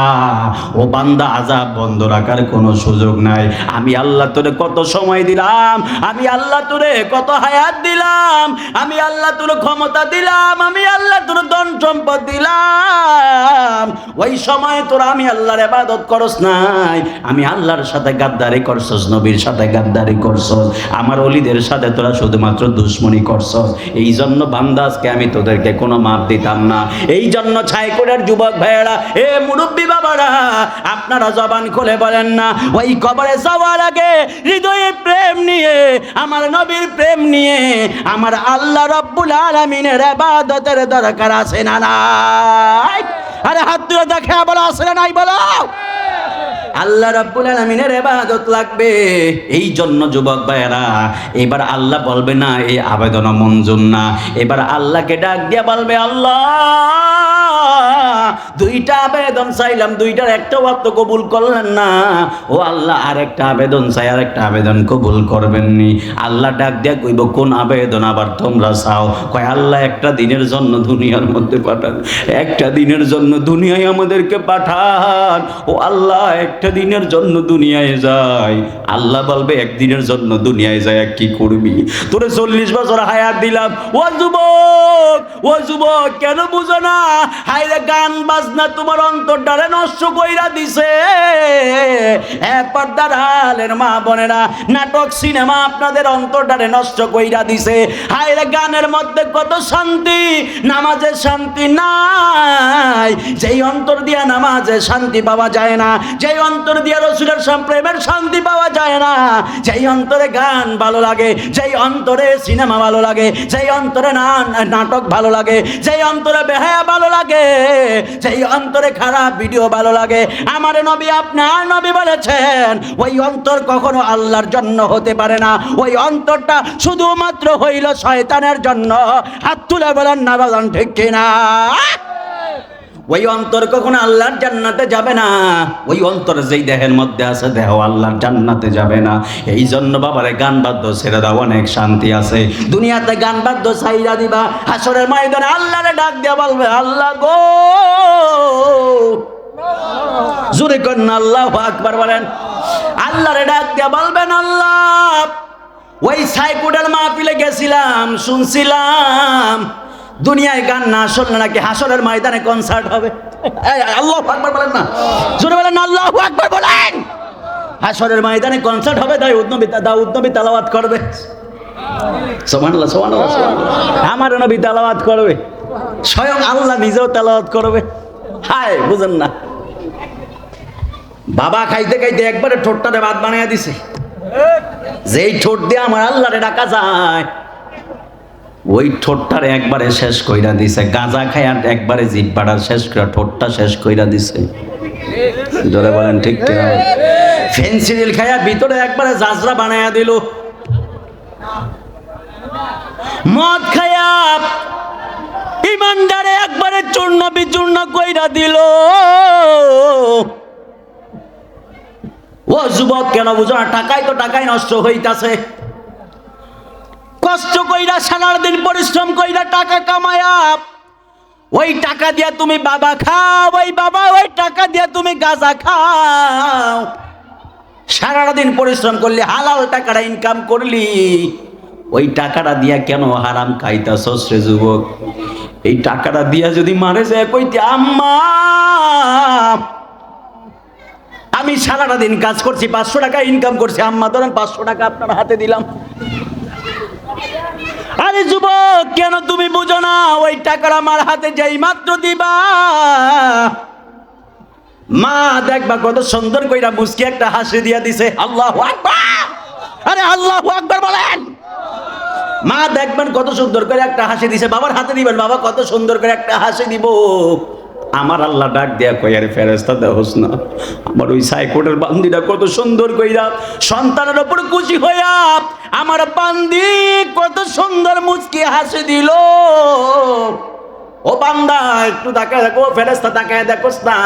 ও বান্দা আযাব বন্ধ রাখার কোনো সুযোগ নাই। আমি আল্লাহ তোরে কত সময় দিলাম, আমি আল্লাহ তোরে কত হায়াত দিলাম, আমি আল্লাহ তোরে ক্ষমতা দিলাম, আমি আল্লাহ তোরে ধন সম্পদ দিলাম। ওই সময় তোরা আমি আল্লাহর ইবাদত করস নাই, আমি আল্লাহর সাথে গাদ্দারি করছস, নবীর সাথে গাদ্দারি করছস, আমার ওলিদের সাথে তোরা শুধুমাত্র দুশমনি করছস। এই জন্য বান্দা আজকে আমি তোদেরকে কোনো মাপ দিতাম না। এই জন্য ছাইকোড়ার যুবক ভাইয়েরা, এ মুরব্বী বাবারা, আপনারা জবান খুলে বলেন না, ওই কবরে যাওয়ার আগে হৃদয়ে প্রেম নিয়ে, আমার নবীর প্রেম নিয়ে, আমার আল্লাহ রব্বুল আলামিনের ইবাদতের দরকার আছে না নাই? আরে হাত তুলে দেখে বলো, আছে না নাই বলো? আল্লাহ রাব্বুল আলামিনের ইবাদত লাগবে। এই জন্য যুবক ভাইয়েরা, এবার আল্লাহ বলবে না এই আবেদন মঞ্জুর না, এবার আল্লাহকে ডাক দিয়ে বলবে, আল্লাহ দুইটা আবেদন চাইলাম, দুইটার একটা ওয়াক্ত কবুল করলেন না, ও আল্লাহ আরেকটা আবেদন চাই, আরেকটা আবেদন কবুল করবেননি। আল্লাহ ডাক দিয়া কইব, কোন আবেদন আবার তোমরা চাও? কয় আল্লাহ একটা দিনের জন্য দুনিয়ার মধ্যে পাঠান, একটা দিনের জন্য দুনিয়ায় আমাদেরকে পাঠান। ও আল্লাহ একটা দিনের জন্য দুনিয়ায় যাই। আল্লাহ বলবে একদিনের জন্য দুনিয়ায় যায় কি করবি? তোরে 40 বছর হায়াত দিলাম, ও যুবক, ও যুবক, কেন বুঝো না? হায়রে গান বাজনা তোমার অন্তরটারে নষ্ট কইরা দিছে। পর্দার আলের মা বোনেরা, নাটক সিনেমা আপনাদের অন্তরটারে নষ্ট কইরা দিছে। হায়রে গানের মধ্যে কত শান্তি, নামাজে শান্তি নাই। যেই অন্তর দিয়া নামাজে শান্তি পাওয়া যায় না, যেই অন্তর দিয়া রাসূলের প্রেমের শান্তি পাওয়া যায় না, যেই অন্তরে গান ভালো লাগে, যেই অন্তরে সিনেমা ভালো লাগে, যেই অন্তরে নাটক ভালো লাগে, যেই অন্তরে বেহায়া ভালো লাগে, যেই অন্তরে খারাপ ভিডিও ভালো লাগে, আমার নবী আপনার নবী বলেছেন ওই অন্তর কখনো আল্লাহর জন্য হতে পারে না। ওই অন্তরটা শুধুমাত্র হইল শয়তানের জন্য। হাত তুলে বলেন না বলেন ঠিক কিনা? ওই অন্তর কখনো আল্লাহর জান্নাতে যাবে না। ওই অন্তর যেই দেহের মধ্যে আছে, দেহ আল্লাহর জান্নাতে যাবে না। এই জন্য বাবারে গান বাদ্য ছেড়ে দাও, অনেক শান্তি আছে দুনিয়াতে। গান বাদ্য ছাইরা দিবা, হাসরের ময়দানে আল্লাহরে ডাক দিয়া বলবে, আল্লাহ গো, জোরে করেন আল্লাহু আকবার বলেন। আল্লাহরে ডাক দিয়া বলবেন, আল্লাহ ওই সাইকুডের মাহফিলে গেছিলাম, শুনছিলাম দুনিয়ায় গান না শুনলে নাকি হাসরের ময়দানে কনসার্ট হবে। আল্লাহু আকবার বলেন না, জোরে বলেন আল্লাহু আকবার বলেন। হাসরের ময়দানে কনসার্ট হবে, দাউদ নবী তেলাওয়াত করবে। সুবহানাল্লাহ, সুবহানাল্লাহ, সুবহানাল্লাহ। আমার নবী তেলাওয়াত করবে, স্বয়ং আল্লাহ নিজেও তেলাওয়াত করবে। হায় বুঝেন না, বাবা খাইতে খাইতে একবারে ঠোঁটটারে ভাত বানাইয়া দিছে। যেই ঠোঁট দিয়ে আমার আল্লাহরে ডাকা যায়, ওই ঠোঁটটারে একবারে শেষ কইরা দিছে। গাঁজা খায়া একবারে জিহ্বাটা শেষ করে ঠোঁটটা শেষ কইরা দিছে। জোরে বলেন ঠিক কিনা? ফেন্সিডিল খায়া ভিতরে একবারে জাজরা বানায়া দিল। মদ খায়া ইমানদারে একবারে চূর্ণ বিচূর্ণ কইরা দিল। ও যুবক, কেন বুঝো না? টাকাই তো টাকাই নষ্ট হইতাছে। কষ্ট কইরা সারাদিন পরিশ্রম কইরা টাকা কামায়া, ওই টাকা দিয়া তুমি বাবা খাও, ওই বাবা ওই টাকা দিয়া তুমি গাঁজা খাও। সারাদিন পরিশ্রম করলি, হালাল টাকাটা ইনকাম করলি, ওই টাকাটা দিয়া কেন হারাম খাইতাছস রে যুবক? এই টাকাটা দিয়া যদি মারে যায় কইতে, আম্মা আমি সারাটা দিন কাজ করছি, 500 টাকা ইনকাম করছি, আম্মা ধরেন 500 টাকা আপনার হাতে দিলাম। আরে যুবক, কেন তুমি বুঝো না? ওই টাকাটা আমার হাতে যেই মাত্র দিবা, মা দেখবা কত সুন্দর কইরা মুস্কি একটা হাসি দিয়া দিছে। আল্লাহু আকবার, আরে আল্লাহু আকবার বলেন। মা দেখবেন কত সুন্দর করে একটা হাসি দিছে, বাবার হাতে দিবেন, বাবা কত সুন্দর করে একটা হাসি দিব। আমার আল্লাহ ডাক দিয়া কই, আরে ফেরেশতা দেহস না, আমার ওই সাইকোটের বান্দিটা কত সুন্দর কইরা সন্তানের উপর খুশি হইয়া আমার বান্দি কত সুন্দর মুচকি হাসি দিল। ও বান্দা একটু তাকায় দেখো, ফেরেশতা তাকায় দেখোস না,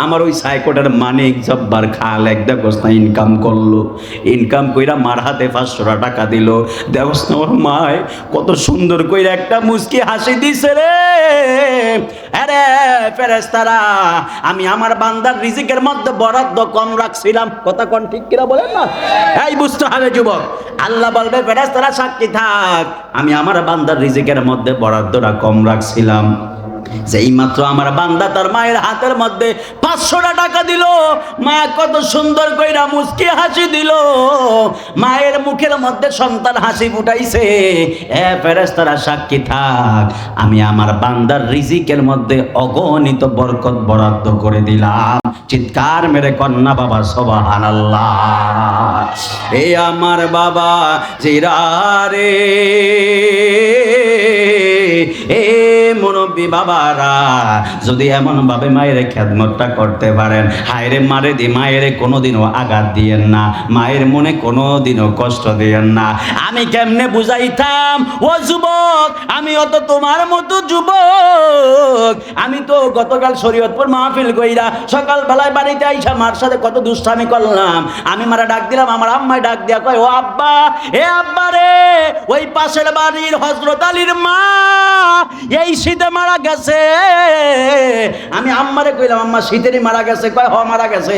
আমার ওই সাইকোটার মানিক জব্বার খালেক দেখোস না ইনকাম করলো, ইনকাম কইরা মার হাতে 500 টাকা দিল, দেখোস না ওর মায় কত সুন্দর কইরা একটা মুস্কি হাসি দিছে রে। আরে ফেরেশতারা, আমি আমার বান্দার রিজিকের মধ্যে বরাদ্দ কম রাখছিলাম, কথা কোন ঠিক কিনা বলেন না? এই বুঝতে হবে যুবক, আল্লাহ বলবে ফেরেশতারা সাক্ষী থাক, আমি আমার বান্দার রিজিকের মধ্যে বরাদ্দটা কম রাখছিলাম। যেই মাত্র আমার বান্দা তার মায়ের হাতের মধ্যে 500 টাকা দিল, মা কত সুন্দর কইরা মুস্কি হাসি দিল, মায়ের মুখের মধ্যে সন্তান হাসি ফুটাইছে। ফেরেশতারা সাক্ষী থাক, আমি আমার বান্দার রিজিকের মধ্যে অগণিত বরকত বরাদ্দ করে দিলাম। চিৎকার মেরে কন্যা বাবা সুবহানাল্লাহ। এই আমার বাবা জিরারে, এ মুরব্বী বাবারা, যদি এমন ভাবে মায়ের খেদমতটা করতে পারেন, হায়রে মারে দি মায়েরে কোনোদিনও আঘাত দিয়েন না, মায়ের মনে কোনোদিনও কষ্ট দিয়েন না। আমি কেমনে বুঝাইতাম ও যুবক, আমি অত তোমার মতো যুবক, আমি তো গতকাল শরীয়তপুর মাহফিল কইরা সকালবেলায় বাড়িতে আইসা মার সাথে কত দুষ্টামি করলাম। আমি মারা ডাক দিলাম, আমার আম্মায় ডাক দিয়া কয়, ও আব্বা, এ আব্বা রে, ওই পাশের বাড়ির হযরত আলীর মা এই শীতে মারা গেছে। আমি আম্মারে কইলাম, আম্মা শীতেরই মারা গেছে? কয় হ মারা গেছে।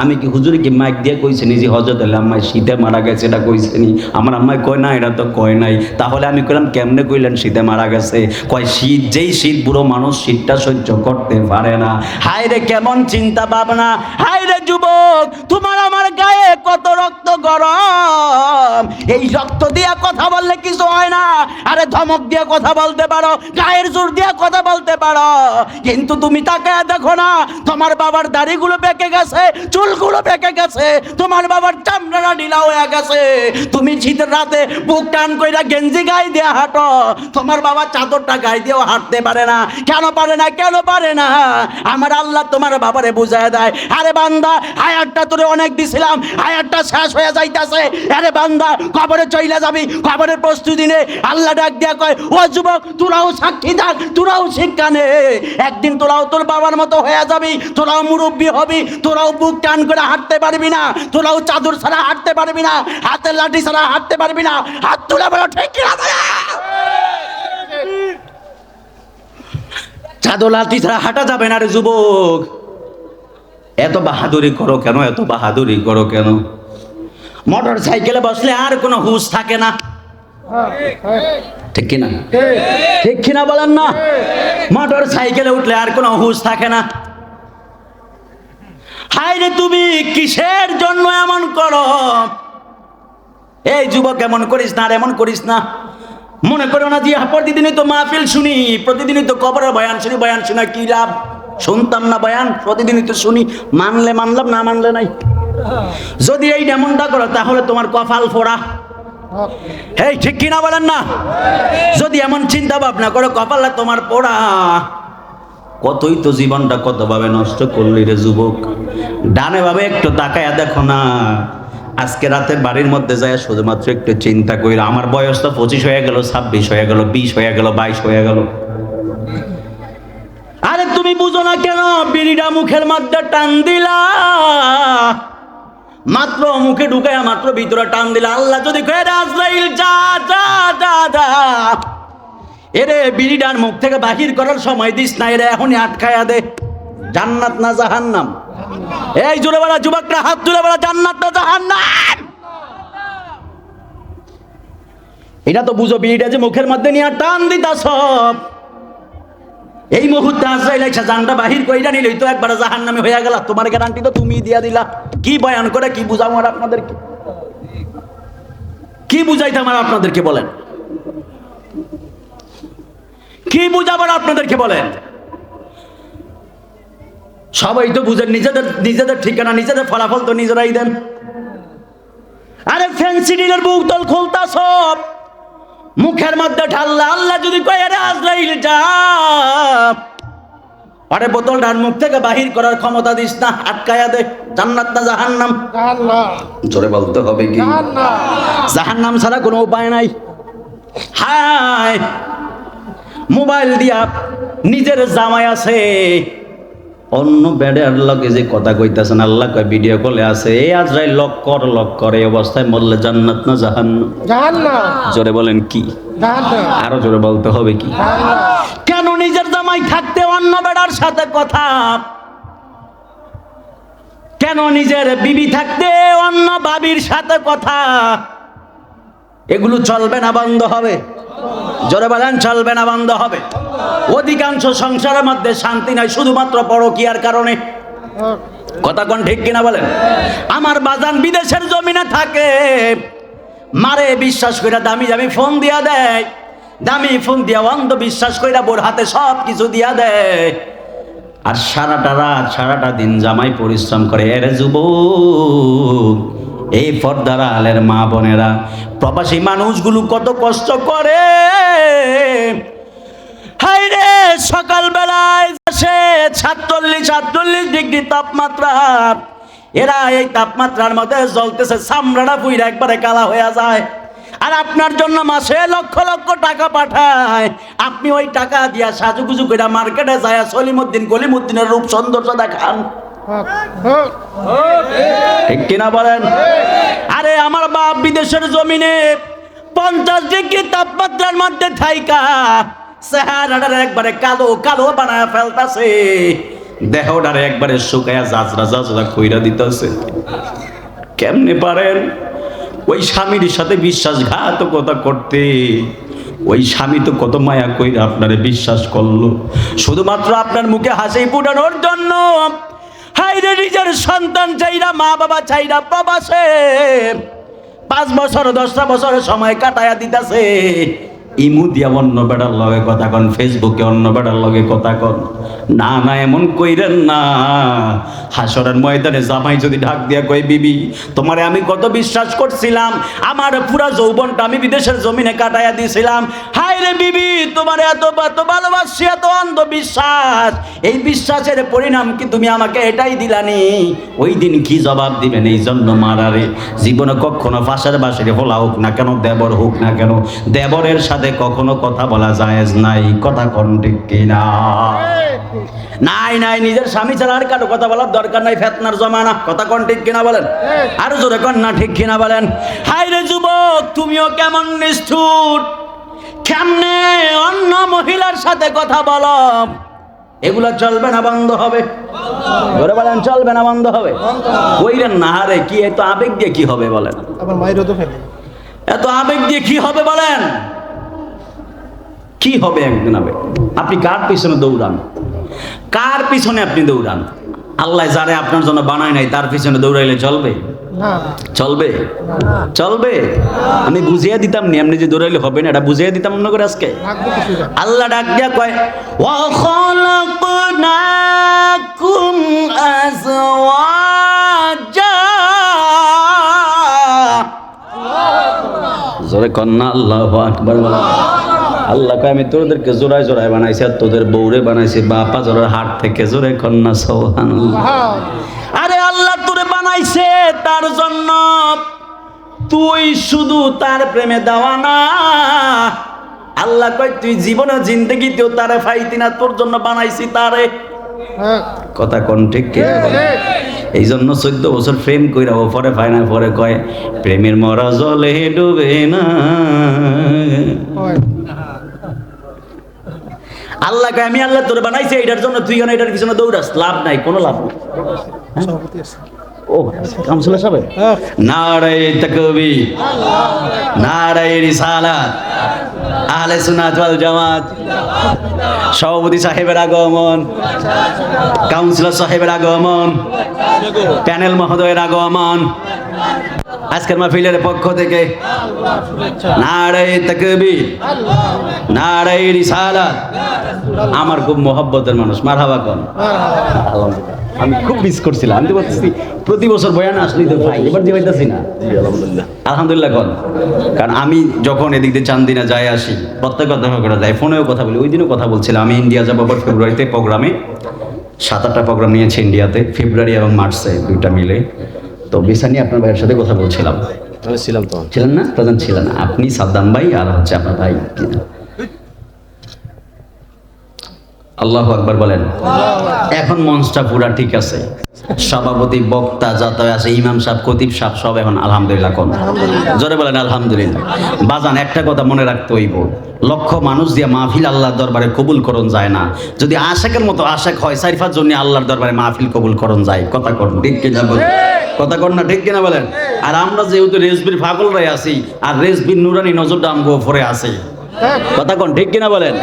আমি কি হুজুর কি মাইক দিয়ে কইছে নি যে হযরত আলী আম্মা শীতে মারা গেছে, এটা কইছে নি? আমার আম্মাই কয় না, এটা তো কয় নাই। তাহলে আমি কইলাম কেমনে কইলেন শীতে মারা গেছে? কয় শীত, যেই শীত বুড়ো মানুষ শীতটা সহ্য করতে পারে না। হায় রে কেমন চিন্তা ভাবনা, হায় রে যুবক, তোমার আমার গায়ে কত রক্ত গরম, এই রক্ত দিয়ে কথা বললে কিছু হয় না। আরে ধমক দিয়ে কথা বলতে পারো, গায়ের জোর দিয়ে কথা বলতে পারো, কিন্তু তুমি তাকে দেখো না, তোমার বাবার দাড়িগুলো পেকে গেছে, চুলগুলো পেকে গেছে, তোমার বাবার চামড়াটা ঢিলা হয়ে গেছে। তুমি শীতের রাতে বুক টান কইরা গেঞ্জি গায়ে দিয়ে হাঁটো, তোমার বাবা চাদরটা গায়ে দিয়েও হাঁটতে পারে না। কেন পারে না? কেন পারে না? আমার আল্লাহ তোমার বাবারে বুঝায় দেয়, আরে বান্দা, হায়াতটা তোরে অনেক দিছিলাম, হায়াতটা শেষ হয়ে যাইতাছে। আরে বান্দা, কবরে চইলা যাবি, কবরের প্রস্তুতি নে। আল্লাহ ডাক দিয়া কয়, ও যুবক, তোরাও সাক্ষী থাক, তোরাও শিক্ষা নে। একদিন তোরাও তোর বাবার মতো হয়ে যাবি, তোরাও মুরব্বী হবি, তোরাও বুক টান করে হাঁটতে পারবি না, তোরাও চাদর ছাড়া হাঁটতে পারবি না, হাতের লাঠি ছাড়া হাঁটতে পারবি না। হাত তুলে বলো ঠিক কিনা? চাদর লাঠি ছাড়া হাঁটা যাবে না রে যুবক। এত বাহাদুরি করো কেন? এত বাহাদুরি করো কেন? মোটর সাইকেলে বসলে আর কোনো হুঁশ থাকে না, ঠিক কিনা? ঠিক কিনা বলেন না? মোটর সাইকেলে উঠলে আর কোনো হুঁশ থাকে না। হায় রে, তুমি কিসের জন্য এমন করো? এই যুবক, এমন করিস না, আর এমন করিস না। মনে করো না যে প্রতিদিনই তো মাহফিল শুনি, প্রতিদিনই তো কবরের বয়ান শুনি, বয়ান শোনা কি লাভ? শুনতাম না বয়ান, প্রতিদিনই তো শুনি, মানলে মানলাম, না মানলে নাই। যদি এই এমনটা করো তাহলে তোমার কপাল ফোড়া। এই ঠিক কিনা বলেন না? যদি এমন চিন্তা ভাবনা করো, কপালটা তোমার পোড়া। কতই তো জীবনটা কতভাবে নষ্ট করলি রে যুবক। ডানে ভাবে একটু তাকায়া দেখো না, আজকে রাতে বাড়ির মধ্যে যায় শুধুমাত্র একটু চিন্তা করি, আমার বয়স তো 25 হয়ে গেল, 26 হয়ে গেল, 20 হয়ে গেল, 22 হয়ে গেল। আরে তুমি বুঝো না কেন? বিড়িটা মুখের মধ্যে টান দিলা, মাত্র মুখে ঢুকায়া মাত্র ভিতরে টান দিলা, আল্লাহ যদি কয়ে আজরাইল যা যা যা যা, এরে বিড়িটার মুখ থেকে বাহির করার সময় দিস না, এরে এখনই আটকায়া দে। জান্নাত না জাহান্নাম? এই জোরে বলা যুবকরা, হাত তুলে বলা, জান্নাত না জাহান্নাম? এটা তো বুঝো, বিড়িটা যে মুখের মধ্যে নিয়ে টান দিতা সব, এই মুহূর্তে আজরাইল এসে জানটা বাহির কইরা নিলেই তো একবার জাহান্নামে হয়ে গেল। তোমার গ্যারান্টি তো তুমি দিয়া দিলা। কি বয়ান করে কি বুঝাবো আর আপনাদেরকে? কি বুঝাইতাম আর আপনাদেরকে বলেন? কি বুঝাবার আপনাদেরকে বলেন? সবাই তো বুঝেন, নিজেদের ঠিকানা, নিজেদের ফলাফল তো নিজেরাই দেন। আরে ফ্যান্সি ডিলের বোতল খুলতা সব মুখের মধ্যে ঢাললা, আল্লাহ যদি কয় আরে আজরাইল যা, আরে বোতলটার মুখ থেকে বাহির করার ক্ষমতা দিস না, আটকায়া দে। জান্নাত না জাহান্নাম? জোরে বলতে হবে কি? জাহান্নাম ছাড়া কোনো উপায় নাই। হায় মোবাইল দিয়া নিজের জামাই আছে অন্য বেডের লগে যে কথা কইতাছেন, আল্লাহ কয় ভিডিও কলে আছে, এই আজরাইল লক কর এই অবস্থায় মরলে জান্নাত না জাহান্নাম? জাহান্নাম। জোরে বলেন কি? জাহান্নাম। আরো জোরে বলতে হবে কি? জাহান্নাম। কেন নিজের জামাই থাকতে অন্য বেড়ার সাথে কথা? কেন নিজের বিবি থাকতে অন্য বাবির সাথে কথা? এগুলো চলবে না, বন্ধ হবে? জোরে বলেন চলবে না, বন্ধ হবে? অধিকাংশ সংসারের মধ্যে শান্তি নাই শুধুমাত্র পরকীয়ার কারণে। কথা কোন ঠিক কিনা বলেন? আমার বাজান বিদেশের জমিনে থাকে, মারে বিশ্বাস কইরা দামি দামি ফোন দিয়া দেয়, দামি ফোন দিয়া অন্ধ বিশ্বাস কইরা বোর হাতে সব কিছু দিয়া দেয়, আর সারাটা রাত সারাটা দিন জামাই পরিশ্রম করে। এর যুবক, এই পর্দার আলের মা বোনেরা, প্রবাসী মানুষগুলো কত কষ্ট করে। হাই রে, সকালবেলায় আসে 47 ডিগ্রি তাপমাত্রা, এরা এই তাপমাত্রার মধ্যে জ্বলতেছে, চামড়াটা পুইরা একবারে কালা হয়ে যায়। আর আপনার জন্য মাসে লক্ষ লক্ষ টাকা পাঠায়, আপনি ওই টাকা দিয়া সাজুগুজু করে মার্কেটে যায় সলিমুদ্দিন গলিমুদ্দিনের রূপ সৌন্দর্য দেখান। ঠিক কিনা বলেন? আরে আমার বাপ বিদেশের জমিনে 50 ডিগ্রি তাপমাত্রার মধ্যে থাইকা চেহারাটার একবারে কালো কালো বানায় ফেলতাছে, দেহটারে একবারে শুকায়া জাজরা জাজরা কইরা দিতেছে। কেমনে পারেন ওই স্বামীর সাথে বিশ্বাসঘাতকতা করতে? ওই স্বামী তো কত মায়া কইরা আপনারে বিশ্বাস করলো শুধুমাত্র আপনার মুখে হাসি ফুটানোর জন্য। হাইরে, নিজের সন্তান চাইরা, মা বাবা চাইরা প্রবাসে 5 বছর 10টা বছরের সময় কাটায়া দিতেছে। ইমু দিয়া অন্য বেড়ার লগে কথা কন, ফেসবুকে অন্য বেড়ার লগে কথা কন। না না, এমন কইরেন না। হাসরের ময়দানে জামাই যদি ঢাক দিয়া কই, বিবি তোমারে আমি কত বিশ্বাস করছিলাম, আমার পুরা যৌবনটা আমি বিদেশের জমিনে কাটাইয়া দিয়েছিলাম, হায় রে বিবি তোমারে এত এত ভালোবাসি, এত অন্ধবিশ্বাস, এই বিশ্বাসের পরিণাম কি তুমি আমাকে এটাই দিলানি? ওই দিন কি জবাব দিবেন? এই জন্য মারারে জীবনে কখনো ফাঁসের বাঁশিরে ফোলা হোক না কেন, দেবর হোক না কেন, দেবরের সাথে কখনো কথা বলা জায়েজ নাই। কথা কোন ঠিক কিনা? নাই নাই, নিজের স্বামী ছাড়া আর কারো কথা বলার দরকার নাই, ফেতনার জমানা। কথা কোন ঠিক কিনা বলেন? আরো জোরে কোন না ঠিক কিনা বলেন? হায় রে যুবক, তুমিও কেমন নিষ্ঠুর, কেমনে অন্য মহিলার সাথে কথা বলো? এগুলো চলবে না, বন্ধ হবে? জোরে বলেন চলবে না, বন্ধ হবে? কইরেন না। আরে কি এত আবেগ দিয়ে কি হবে বলেন? আবার মাইরও তো ফেলে। এত আবেগ দিয়ে কি হবে বলেন? কি হবে একদিন হবে? আপনি কার পিছনে দৌড়ান? কার পিছনে আপনি দৌড়ান? আল্লাহ যারে আপনার জন্য বানায় নাই তার পিছনে দৌড়াইলে চলবে? চলবে? চলবে? আমি বুঝিয়ে দিতাম নি, এমনি যে দৌড়াইলে হবে না, এটা বুঝিয়ে দিতাম মনে করে আজকে। আল্লাহ ডাক দিয়া কয়, ওয়া খালাকনাকুম আজওয়াজা। জোরে কন্না আল্লাহু আকবার বলা। আল্লাহ কয়, আমি তোদেরকে জোড়ায় জোড়ায় বানাইছি, আর তোদের বউরে বানাইছি বাপা জোড়ার হাট থেকে। জোরে কন্না সুবহানাল্লাহ। আরে আল্লাহ তোরে বানাইছে তার জন্য, তুই শুধু তার প্রেমে দেওয়ানা। আল্লাহ কয়, তুই জীবনে জিন্দেগিতেও তারে পাইতি না, তোর জন্য বানাইছি তারে। কথা কোন ঠিক কি? এই জন্য 14 বছর প্রেম কইরা ও পরে পায় না, পরে কয় প্রেমের মরা জলে ডুবে না। আল্লাহ কয়, আমি আল্লাহ তোরে বানাইছি এইটার জন্য, তুই কেন এটার পিছনে দৌড়াস? লাভ নাই, কোনো লাভ নাই। ও কামসুলা সাহেব, নারায়ে তাকবীর, নারায়ে রিসালাত, আহলে সুন্নাত ওয়াল জামাত, সভাপতি সাহেবের আগমন, কাউন্সিলর সাহেবের আগমন, প্যানেল মহোদয়ের আগমন, আজকের মাহফিলের পক্ষ থেকে নারায়ে তাকবীর, নারায়ে রিসালাত। আমার খুব মহব্বতের মানুষ, মারহাবা কোন। আলহামদুলিল্লাহ, আমি খুব মিস করছিলাম। আমি তো বলতেছি প্রতি বছর বয়ান আসলেই তো ভাই, এবার দিয়ে পাইতেছি না। আলহামদুলিল্লাহ কোন। কারণ আমি যখন এদিক দিয়ে চান্দিনা যাই আসি, প্রত্যেক কথা করে যাই, ফোনেও কথা বলি। ওই দিনও কথা বলছিলাম, আমি ইন্ডিয়া যাবো আবার ফেব্রুয়ারিতে প্রোগ্রামে, 7-8টা প্রোগ্রাম নিয়েছি ইন্ডিয়াতে, ফেব্রুয়ারি এবং মার্চে 2টা মিলে। তো ভিসা নিয়ে আপনার ভাইয়ের সাথে কথা বলছিলাম। ছিলাম তো, ছিলেন না? প্রধান ছিলেন আপনি, সাদ্দাম ভাই, আর হচ্ছে আপনার ভাই আল্লাহু আকবার বলেন। এখন মঞ্চটা পুরা ঠিক আছে, সভাপতি বক্তা যত আছে ইমাম সাহেব খতিব সাহেব সব এখন আলহামদুলিল্লাহ কোন জোরে বলেন আলহামদুলিল্লাহ। বাজান একটা কথা মনে রাখতে হইব, লক্ষ মানুষ দিয়ে মাহফিল আল্লাহর দরবারে কবুল করণ যায় না। যদি আশেকের মতো আশেক হয় সাইফার জন্য আল্লাহর দরবারে মাহফিল কবুল করণ যায়। কথা করুন ঠিক কিনা বলেন, কথা কর না ঠিক কিনা বলেন। আর আমরা যেহেতু রেজবির ফাগলরাই আছি আর রেজবির নুরানি নজরটা আমগো উপরে আছে, কথা কোন ঠিক কিনা বলেন।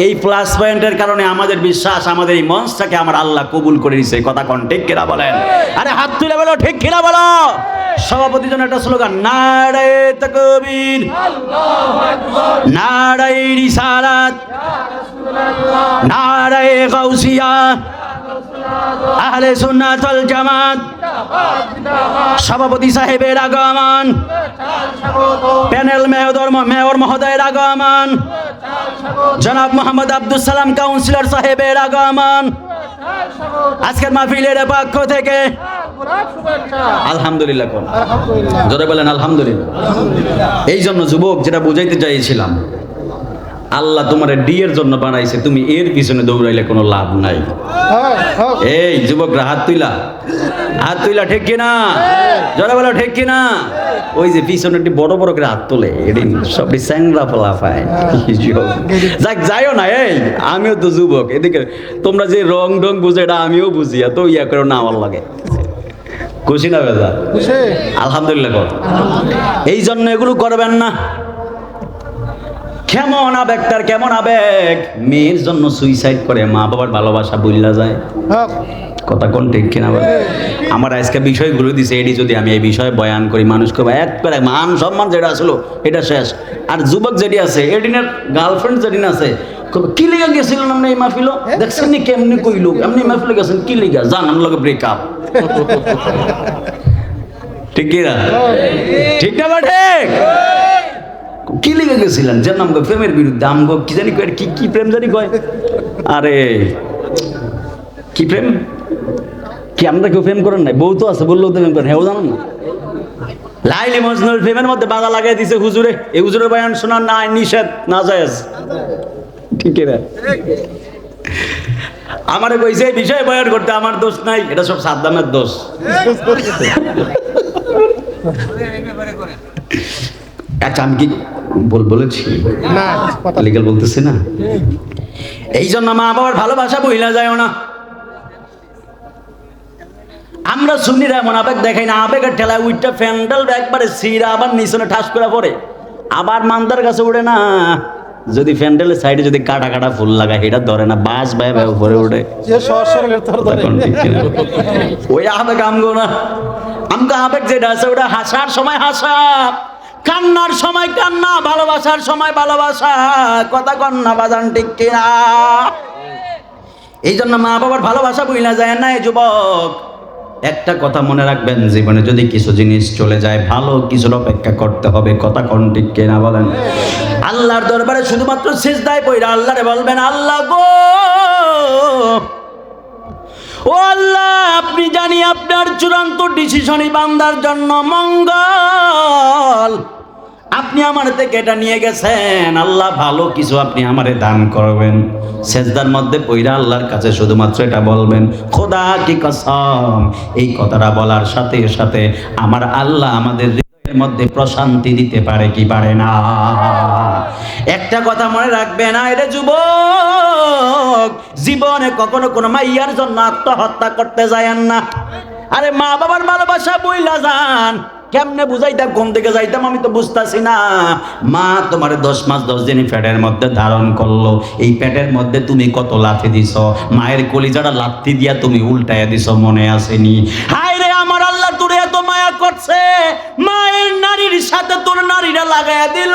এই প্লাস পয়েন্টের কারণে আমাদের বিশ্বাস আমাদের এই মঞ্চটাকে আমার আল্লাহ কবুল করে দিয়েছে। কথা কোন ঠিক কিনা বলেন। আরে হাত তুলে বলো ঠিক কিনা বলো। সভাপতির জন্য একটা স্লোগান, নারায়ে তাকবীর, নারায়ে রিসালাত, নারায়ে গাউসিয়া, আহলে সুন্নাত ওয়াল জামাত। সভাপতি সাহেবের আগমন, প্যানেল মেয়র মহোদয়ের আগমন, জনাব মোহাম্মদ আব্দুল সালাম কাউন্সিলর সাহেবের আগমন। আজকের মাহফিলের পক্ষ থেকে আলহামদুলিল্লাহ কোন জোরে বলেন আলহামদুলিল্লাহ। এই জন্য যুবক যেটা বুঝাইতে চাইছিলাম, আল্লাহ তোমার ডি এর জন্য বানাইছে, তুমি এর পিছনে দৌড়াইলে কোনো লাভ নাই। এই যুবকরা হাত তুইলা ঠিক কিনা জোরে বলো ঠিক কিনা। ওই যে পিছনে বড় বড় করে হাত তোলে এদিন সবটি স্যাংরা ফলাফায়। যাক যাইও না, এই আমিও তো যুবক, এদিকে তোমরা যে রং ঢং বুঝে এটা আমিও বুঝি, এত ইয়া করে না আমার লাগে। খুশি না বেজা? আলহামদুলিল্লাহ কর। এই জন্য এগুলো করবেন না। কেমন আবেগ তার, কেমন আবেগ, মেয়ের জন্য সুইসাইড করে, মা বাবার ভালোবাসা ভুলা যায়। কথা কোন ঠিক কিনা বলে। আমার আজকে বিষয়গুলো দিছে, এটি যদি আমি এই বিষয়ে বয়ান করি মানুষকে এক করে মান সম্মান যেটা আসলো এটা শেষ। আর যুবক যেটি আছে এডিনের গার্লফ্রেন্ড যেদিন আছে, কি লিগা গেছিলেন আপনি এই মাহফিল, দেখছেন নি কেমনি কইলো আপনি মাহফিলে গেছেন কি লিগা, জান আমার লগে ব্রেকআপ। ঠিক কিনা ঠিক না ঠিক? কি লিখে গেছিলেন যে আমগো প্রেমের বিরুদ্ধে, আমগো কি জানি কয়, কি প্রেম জানি কয়, আরে কি প্রেম কি, আমরা কেউ প্রেম করেন নাই, বউ তো আছে বললেও তো প্রেম করেন, হেও জানেন না। লাইলি মজনুর প্রেমের মধ্যে বাধা লাগাই দিছে হুজুরে। এই হুজুরের বয়ান শোনার না নিষেধ না জায়েজ, ঠিক না? আমারে কইছে এই বিষয়ে বয়ান করতে, আমার দোষ নাই, এটা সব সাদ্দামের দোষ। আচ্ছা আমি কি বলেছি না, লিগাল বলতেছি না। এই জন্য মা বাবার ভালোবাসা বইলা যায় না। আমরা সুন্নিরা এমন আবেগ দেখাই না, আবেগের ঠেলায় উইটা ফ্যান্ডেল একবারে সিরা আবার নিচনে ঠাস করে পড়ে, আবার মান্দার কাছে উড়ে না। যদি ফ্যান্ডেলের সাইডে যদি কাটা কাটা ফুল লাগায় এটা ধরে না, বাস ভাই ভাই উপরে উঠে, ওই আবেগ আমগো না। আমগো আবেগ যেটা আছে ওটা হাসার সময় হাসা, কান্নার সময় কান্না, ভালোবাসার সময় ভালোবাসা। কথা কন্যা বাজান ঠিক কিনা? এই জন্য মা বাবার ভালোবাসা বইলা যায় না। এই যুবক একটা কথা মনে রাখবেন, জীবনে যদি কিছু জিনিস চলে যায় ভালো কিছুর অপেক্ষা করতে হবে। কথা কোন ঠিক কিনা বলেন। আল্লাহর দরবারে শুধুমাত্র সিজদায় পড়া আল্লাহরে বলবেন, আল্লাহ গো ও আল্লাহ, আপনি জানি আপনার চূড়ান্ত ডিসিশনই বান্দার জন্য মঙ্গল। আপনি আমার থেকে এটা নিয়ে গেছেন, আল্লাহ ভালো কিছু আপনি আমারে দান করবেন। সেজদার মধ্যে পইরা আল্লাহর কাছে শুধুমাত্র এটা বলবেন, খোদা কি কসম। এই কথাটা বলার সাথে সাথে আমার আল্লাহ আমাদের হৃদয়ের মধ্যে প্রশান্তি দিতে পারে কি পারে না। একটা কথা মনে রাখবে না রে যুবক, জীবনে কখনো কোনো মাইয়ার জন্য আত্মহত্যা করতে যায়েন না। আরে মা বাবার ভালোবাসা বইলা যান। কেমনে বুঝাইতাম, কোন দিকে যাইতাম আমি তো বুঝতাছি না। মা তোমার 10 মাস 10 দিন পেটের মধ্যে ধারণ করলো, এই পেটের মধ্যে তুমি কত লাথি দিছ, মায়ের কলিজাটা লাথি দিয়া তুমি উল্টাইয়া দিছ, মনে আসেনি? হায় রে আমার আল্লাহ তোরে এত মায়া করছে, মায়ের নারীর সাথে তোর নারীরা লাগাইয়া দিল।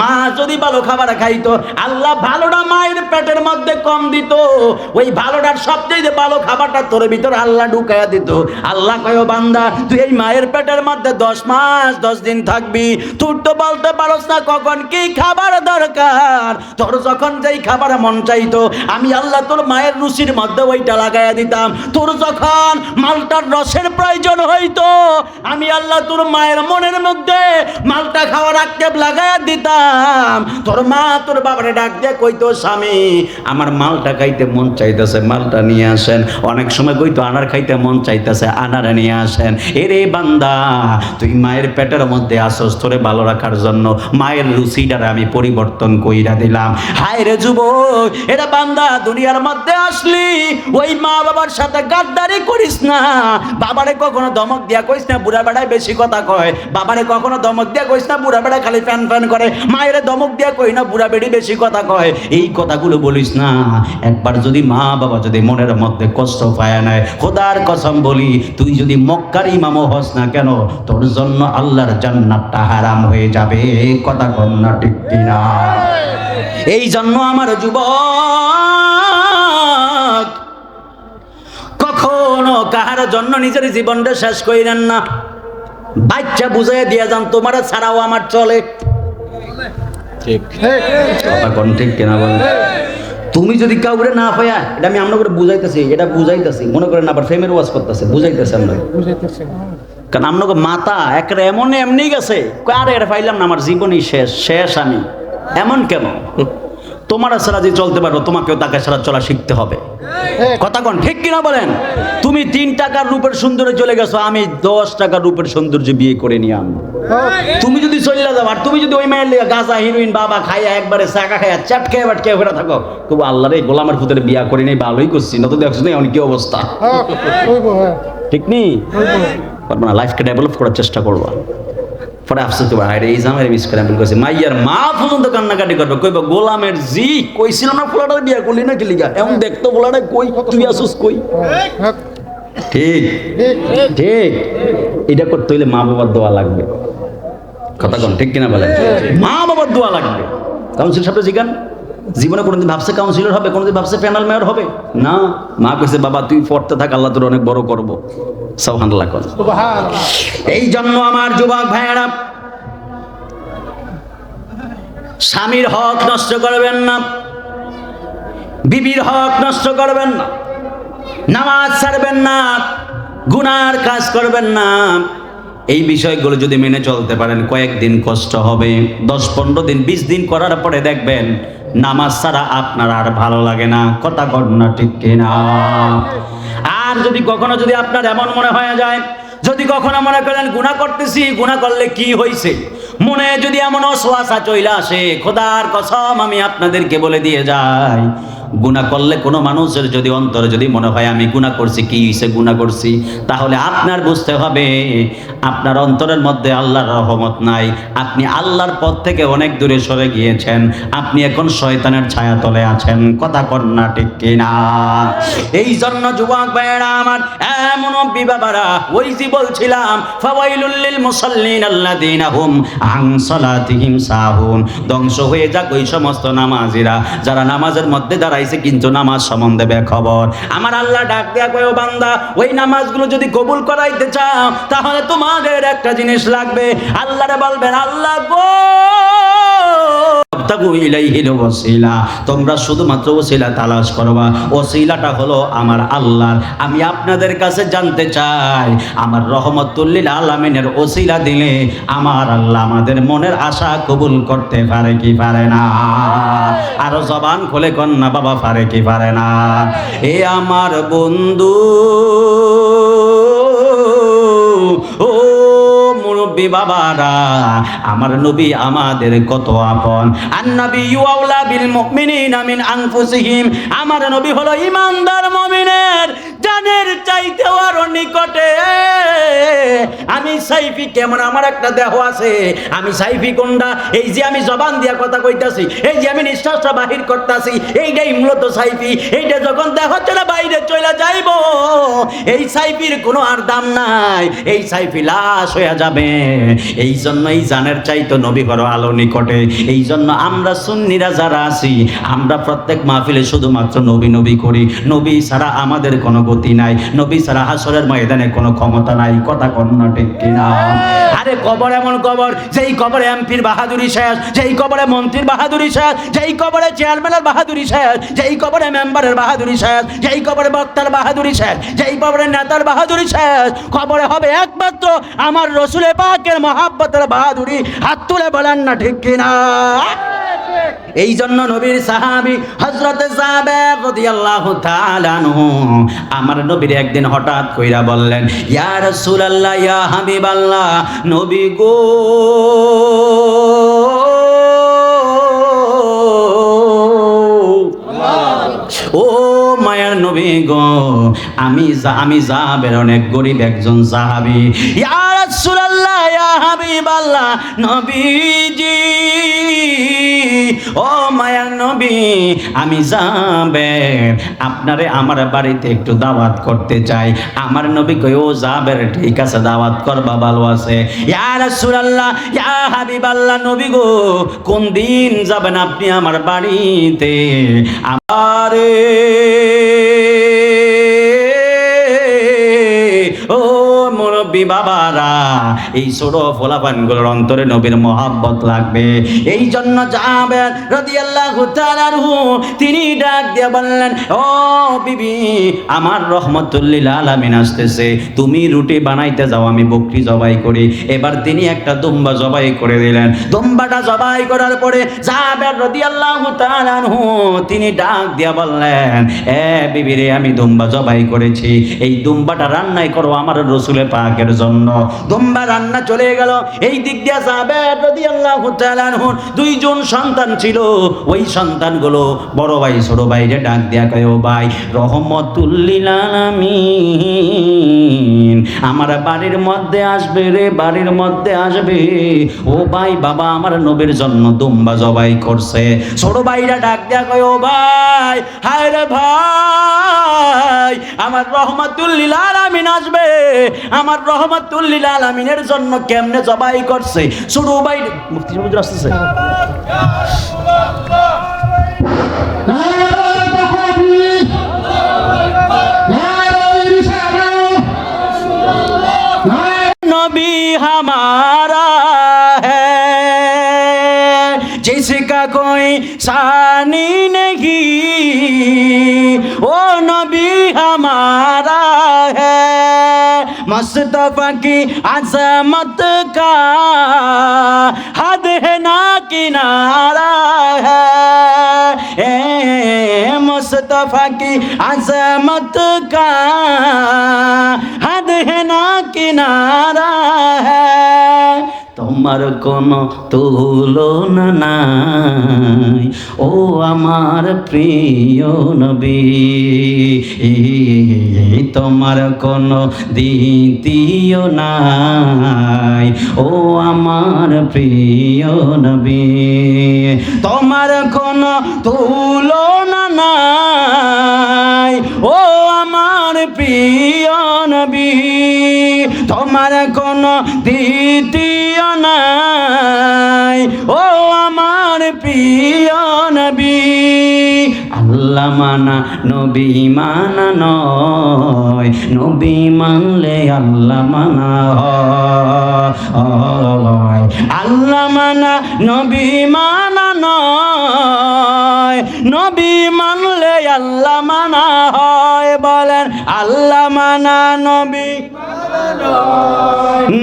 মা যদি ভালো খাবার খাইতো, আল্লাহ ভালোটা মায়ের পেটের মধ্যে কম দিত, ওই ভালোটার সবচেয়ে ভালো খাবারটা তোর ভিতর আল্লাহ ঢুকাইয়া দিত। আল্লাহ কয় বান্দা, তুই এই মায়ের পেটের মধ্যে 10 মাস 10 দিন থাকবি, তোর তো বলতে পারস না কখন কি খাবার দরকার। তোর যখন যেই খাবার মন চাইতো, আমি আল্লাহ তোর মায়ের রুচির মধ্যে ওইটা লাগাইয়া দিতাম। তোর যখন মালটার রসের প্রয়োজন হইতো, আমি আল্লাহ তোর মায়ের মনের মধ্যে মালটা খাওয়ার আক্ষেপ লাগাইয়া দিতাম, তোর মা তোর বাবারে ডাক দিয়ে কইতো স্বামী আমার মালটা খাইতে মন চাইতেছে, মালটা নিয়ে আসেন। অনেক সময় কইতো আনার খাইতে মন চাইতেছে, আনার নিয়ে আসেন। এরে বান্দা তুই মায়ের পেটের মধ্যে আসস, তোরে ভালো রাখার জন্য মায়ের রুচিটারে আমি পরিবর্তন কইরা দিলাম। হায় রে যুবক, এটা বান্দা দুনিয়ার মধ্যে আসলি ওই মা বাবার সাথে গাদ্দারি করিস না। বাবারে কখনো ধমক দিয়া কইস না, বুড়া বেড়ায় বেশি কথা কয়। বাবারে কখনো ধমক দিয়া কইস না, বুড়া বেড়া খালি ফ্যান ফ্যান করে। মায়ের ধমক দিয়া কই না, বুড়া বেড়ি বেশি কথা কয়। এই কথাগুলো বলিস না। একবার যদি মা বাবা যদি মনের মধ্যে কষ্ট পায় নেয়, খোদার কসম বলি তুই যদি মক্কার ইমামও হস না কেন, তোর জন্য আল্লাহর জান্নাতটা হারাম হয়ে যাবে। কথা কর না ঠিক কিনা? এই জন্য আমার যুবক, কখনো কাহার জন্য নিজের জীবনটা শেষ কইরেন না। বাচ্চা বুঝাইয়া দিয়া যান তোমার ছাড়াও আমার চলে। ঠিক কথা কোন ঠিক কিনা বলেন? তুমি যদি কাউরে না পায়া, এটা আমি আমরা করে বুঝাইতেছি, এটা বুঝাইতেছি, মনে করেন আবার ফেমের ওয়াজ করতেছে, বুঝাইতেছে আমরা, কারণ আপনাকে মাথা একটা এমনি গেছে। আরে এটা পাইলাম না, আমার জীবনই শেষ আমি। এমন কেন? তোমার ছাড়া যে চলতে পারবো, তোমাকেও তাকে ছাড়া চলা শিখতে হবে। কথা কোন ঠিক কিনা বলেন? তুমি 3 টাকার রূপের সৌন্দর্যে চলে গেছো, আমি 10 টাকার রূপের সৌন্দর্য বিয়ে করে নিয়ে আনবো। তুমি যদি চলে যাও, আর তুমি যদি ওই মায়ের লেগে গাঁজা হিরোইন বাবা খাইয়া একবারে চাকা খাইয়া চাটকে বাটকে ফেরা থাকো, তবু আল্লাহর এই গোলামের ফুতের বিয়া করে নেই, ভালোই করছি। না তো দেখছো না এমন কি অবস্থা, ঠিক নেই? পারবো না, লাইফকে ডেভেলপ করার চেষ্টা করবো। পরে আফসোস করবো, আরে এই জামাই মিস করে করছে। মাইয়ার মা পর্যন্ত কান্নাকাটি করবে, কইবা গোলামের জি কইছিলাম না পোলাটা বিয়া করলি না কিলিগা, এমন দেখতো পোলাটা কই, তুই আসুস কই? ঠিক ঠিক, এটা করতে হইলে মা বাবার দোয়া লাগবে। কথা কোন ঠিক কিনা বলেন? মা বাবার দোয়া লাগবে। কাউন্সিলর সাহেব জিগান, জীবনে কোনোদিন ভাবছে কাউন্সিলর হবে, কোনোদিন ভাবছে প্যানেল মেয়র হবে না। মা কইছে বাবা তুই পড়তে থাক, আল্লাহ তোর অনেক বড় করবো। সুবহানাল্লাহ। এই জন্য আমার যুবক ভাইয়েরা, স্বামীর হক নষ্ট করবেন না, বিবির হক নষ্ট করবেন না, নামাজ ছাড়বেন না, গুনার কাজ করবেন না। এই বিষয়গুলো যদি মেনে চলতে পারেন, কয়েকদিন কষ্ট হবে, 10-15 দিন 20 দিন করার পরে দেখবেন নামাজ ছাড়া আপনার আর ভালো লাগে না। কথা কর না ঠিক কিনা? আর যদি কখনো যদি আপনার এমন মনে হয়ে যায়, যদি কখনো মনে করেন গুনাহ করতেছি, গুনাহ করলে কি হয়েছে, মনে যদি এমন অসওয়াসা চইলা আসে, খোদার কসম আমি আপনাদেরকে বলে দিয়ে যাই, গুনাহ করলে কোনো মানুষের যদি অন্তরে যদি মনে হয় আমি গুনাহ করছি, কি হইছে গুনাহ করছি, তাহলে আপনার বুঝতে হবে আপনার অন্তরের মধ্যে আল্লাহর রহমত নাই। আপনি আল্লাহর পথ থেকে অনেক দূরে সরে গিয়েছেন, আপনি এখন শয়তানের ছায়া তলে আছেন। কথা কর না ঠিক কিনা? এই জন্য যুবক ভাইয়েরা আমার, এমন বিবাবারা, ওই যে বলছিলাম ফাওয়াইলুল লিল মুসাল্লিন আল্লাযীনা হুম আন সালাতিহিম সাহুন, ধ্বংস হয়ে যাক ওই সমস্ত নামাজিরা যারা নামাজের মধ্যে দাঁড়াইছে কিন্তু নামাজ সম্বন্ধে বেখবর। আমার আল্লাহ ডাক দেয়া কয়, ও বান্দা, ওই নামাজগুলো যদি কবুল করাইতে চাও তাহলে তোমাদের একটা জিনিস লাগবে। আল্লাহরে বলবেন, আল্লাহ গো তোমরা শুধুমাত্র ওসিলা তালাশ করবা, ওসিলাটা হলো আমার আল্লাহর। আমি আপনাদের কাছে জানতে চাই, আমার রহমতুল লিল আলামিনের ওসিলা দিলে আমার আল্লাহ আমাদের মনের আশা কবুল করতে পারে কি পারে না? আরো জবান খুলে কন্যা বাবা, পারে কি পারে না? এ আমার বন্ধু, ও মুরব্বী বাবারা, আমার নবী আমাদের কত আপন। আন-নাবিয়্যু আওলা বিল মুমিনিনা মিন আনফুসিহিম, আমার নবী হলো ঈমানদার মুমিনের জানের চাইতে আরো নিকটে। আমি সাইফি কেমন, আমার একটা দেহ আছে, আমি সাইফি কোনটা? এই যে আমি জবান দিয়া কথা কইতাছি, এই যে আমি নিঃশ্বাসটা বাহির করতেছি, এইটাই মূলত সাইফি। এইটা যখন দেহ ছেড়ে বাইরে চলে যাইব, এই সাইফির কোনো আর দাম নাই, এই সাইফি লাশ হয়ে যাবে। এই জন্য এই জানের চাইতো নবী হলো আলো নিকটে। এই জন্য আমরা সুন্নিরা যারা আছি, আমরা প্রত্যেক মাহফিলে শুধুমাত্র নবী নবী করি। নবী ছাড়া আমাদের কোনো গতি নাই, নবী ছাড়া হাসরের ময়দানে কোনো ক্ষমতা নাই। কথা কন্যা ঠিক কিনা? কিনা? আরে কবর এমন কবর, যেই কবরে এমপির বাহাদুরি শেষ, যেই কবরে মন্ত্রীর বাহাদুরি শেষ, যেই কবরে চেয়ারম্যানের বাহাদুরি শেষ, যেই কবরে মেম্বারের বাহাদুরি শেষ, যেই কবরে বক্তার বাহাদুরি শেষ, যেই কবরে নেতার বাহাদুরি শেষ, কবরে হবে একমাত্র আমার রসুলে পাকের মহাব্বতের বাহাদুরি। হাত তুলে বলেন না ঠিক কিনা? এই জন্য নবীর সাহাবী হযরত জাবের রাদিয়াল্লাহু তাআলা আনহু আমার নবীর একদিন হঠাৎ কইরা বললেন, ইয়া রাসূলুল্লাহ, ইয়া হাবিবাল্লাহ, নবী গো, ও মায়ার নবী গো, আমি জাবের অনেক গরিব একজন সাহাবী। ইয়া রাসূলুল্লাহ, ইয়া হাবিবাল্লাহ, নবীজি, ও মায়ার নবী, আমি জাবের আপনারে আমার বাড়িতে একটু দাওয়াত করতে চাই। আমার নবী কই, ও জাবের, ঠিক আছে, দাওয়াত করবা, ভালো আছে। ইয়া রাসূলুল্লাহ, ইয়া হাবিবাল্লাহ, নবী গো, কোন দিন যাবেন আপনি আমার বাড়িতে? আমারে ও মুরব্বী বাবারা, এই ছোট ফোলাপানগুলোর অন্তরে নবীর মহাব্বত লাগবে। এই জন্য জাবের রাদিয়াল্লাহু তাআলা আনহু তিনি ডাক দিয়ে বললেন, ও বিবি, আমার রহমতুল লিল আলামিন আসতেছে, তুমি রুটি বানাইতে যাও, আমি বকরি জবাই করি। এবার তিনি একটা দুম্বা জবাই করে দিলেন। দুম্বাটা জবাই করার পরে জাবের রাদিয়াল্লাহু তাআলা আনহু তিনি ডাক দিয়ে বললেন, এ বিবি রে, আমি দুম্বা জবাই করেছি, এই দুম্বাটা রান্নাই করো আমার রসুলের পাকের জন্য। দুম্বা রান্না চলে গেল। এই দিক দিয়ে জাবের রাদিয়াল্লাহু তাআলা আনহুর দুইজন সন্তান ছিল। ওই সন্তানগুলো বড় ভাই ছোট ভাইরে ডাক দিয়া কয়, ও ভাই, রহমতুল লিল আলামিন আমার বাড়ির মধ্যে আসবে রে, বাড়ির মধ্যে আসবে। ও ভাই, বাবা আমার নবীর জন্য দুম্বা জবাই করছে। ছোট ভাইরা ডাক দিয়া কয়, ও ভাই, হায় রে ভাই, আমার রহমতুল লিল আলামিন আসবে, আমার রহমতুল লিল আলামিনের জন্য কেমনে জবাই করছে। ছোট ভাই, মুফতি সাহেব আসতেছে, नबी हमारा है जिसका कोई सानी नहीं, ओ नबी हमारा है मुस्तफा की अजमत का हद है ना किनारा है, मुस्तफा की अजमत का हद है ना किनारा है, তোমার কোনো তুলনা নাই, ও আমার প্রিয় নবী, তোমার কোনো দ্বিতীয় নাই, ও আমার প্রিয় নবী, তোমার কোনো তুলনা নাই, ও আমার প্রিয় নবী, তোমার কোনো দ্বিতীয় নাই, ও আমার প্রিয় নবী। আল্লাহ মানা নবী মানা নয়, নবী মানলে আল্লাহ মানা হয়। আল্লাহ মানা নবী মানা নয়, নবী মানলে আল্লাহ মানা হয়। বলেন, আল্লাহ মানা নবী,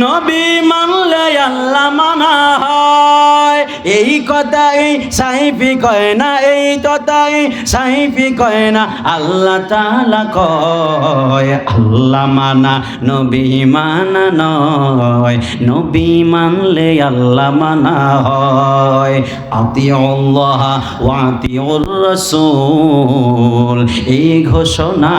নবী মানলে আল্লাহ মানা হয়। এই কথাই সাইফি কয় না, এই কথাই সাইফি কয় না, আল্লাহ তাআলা কয়, আল্লাহ মানা নবী মানা নয়, নবী মানলে আল্লাহ মানা হয়। আতিউল্লাহ ওয়া আতিউর রাসূল, এই ঘোষণা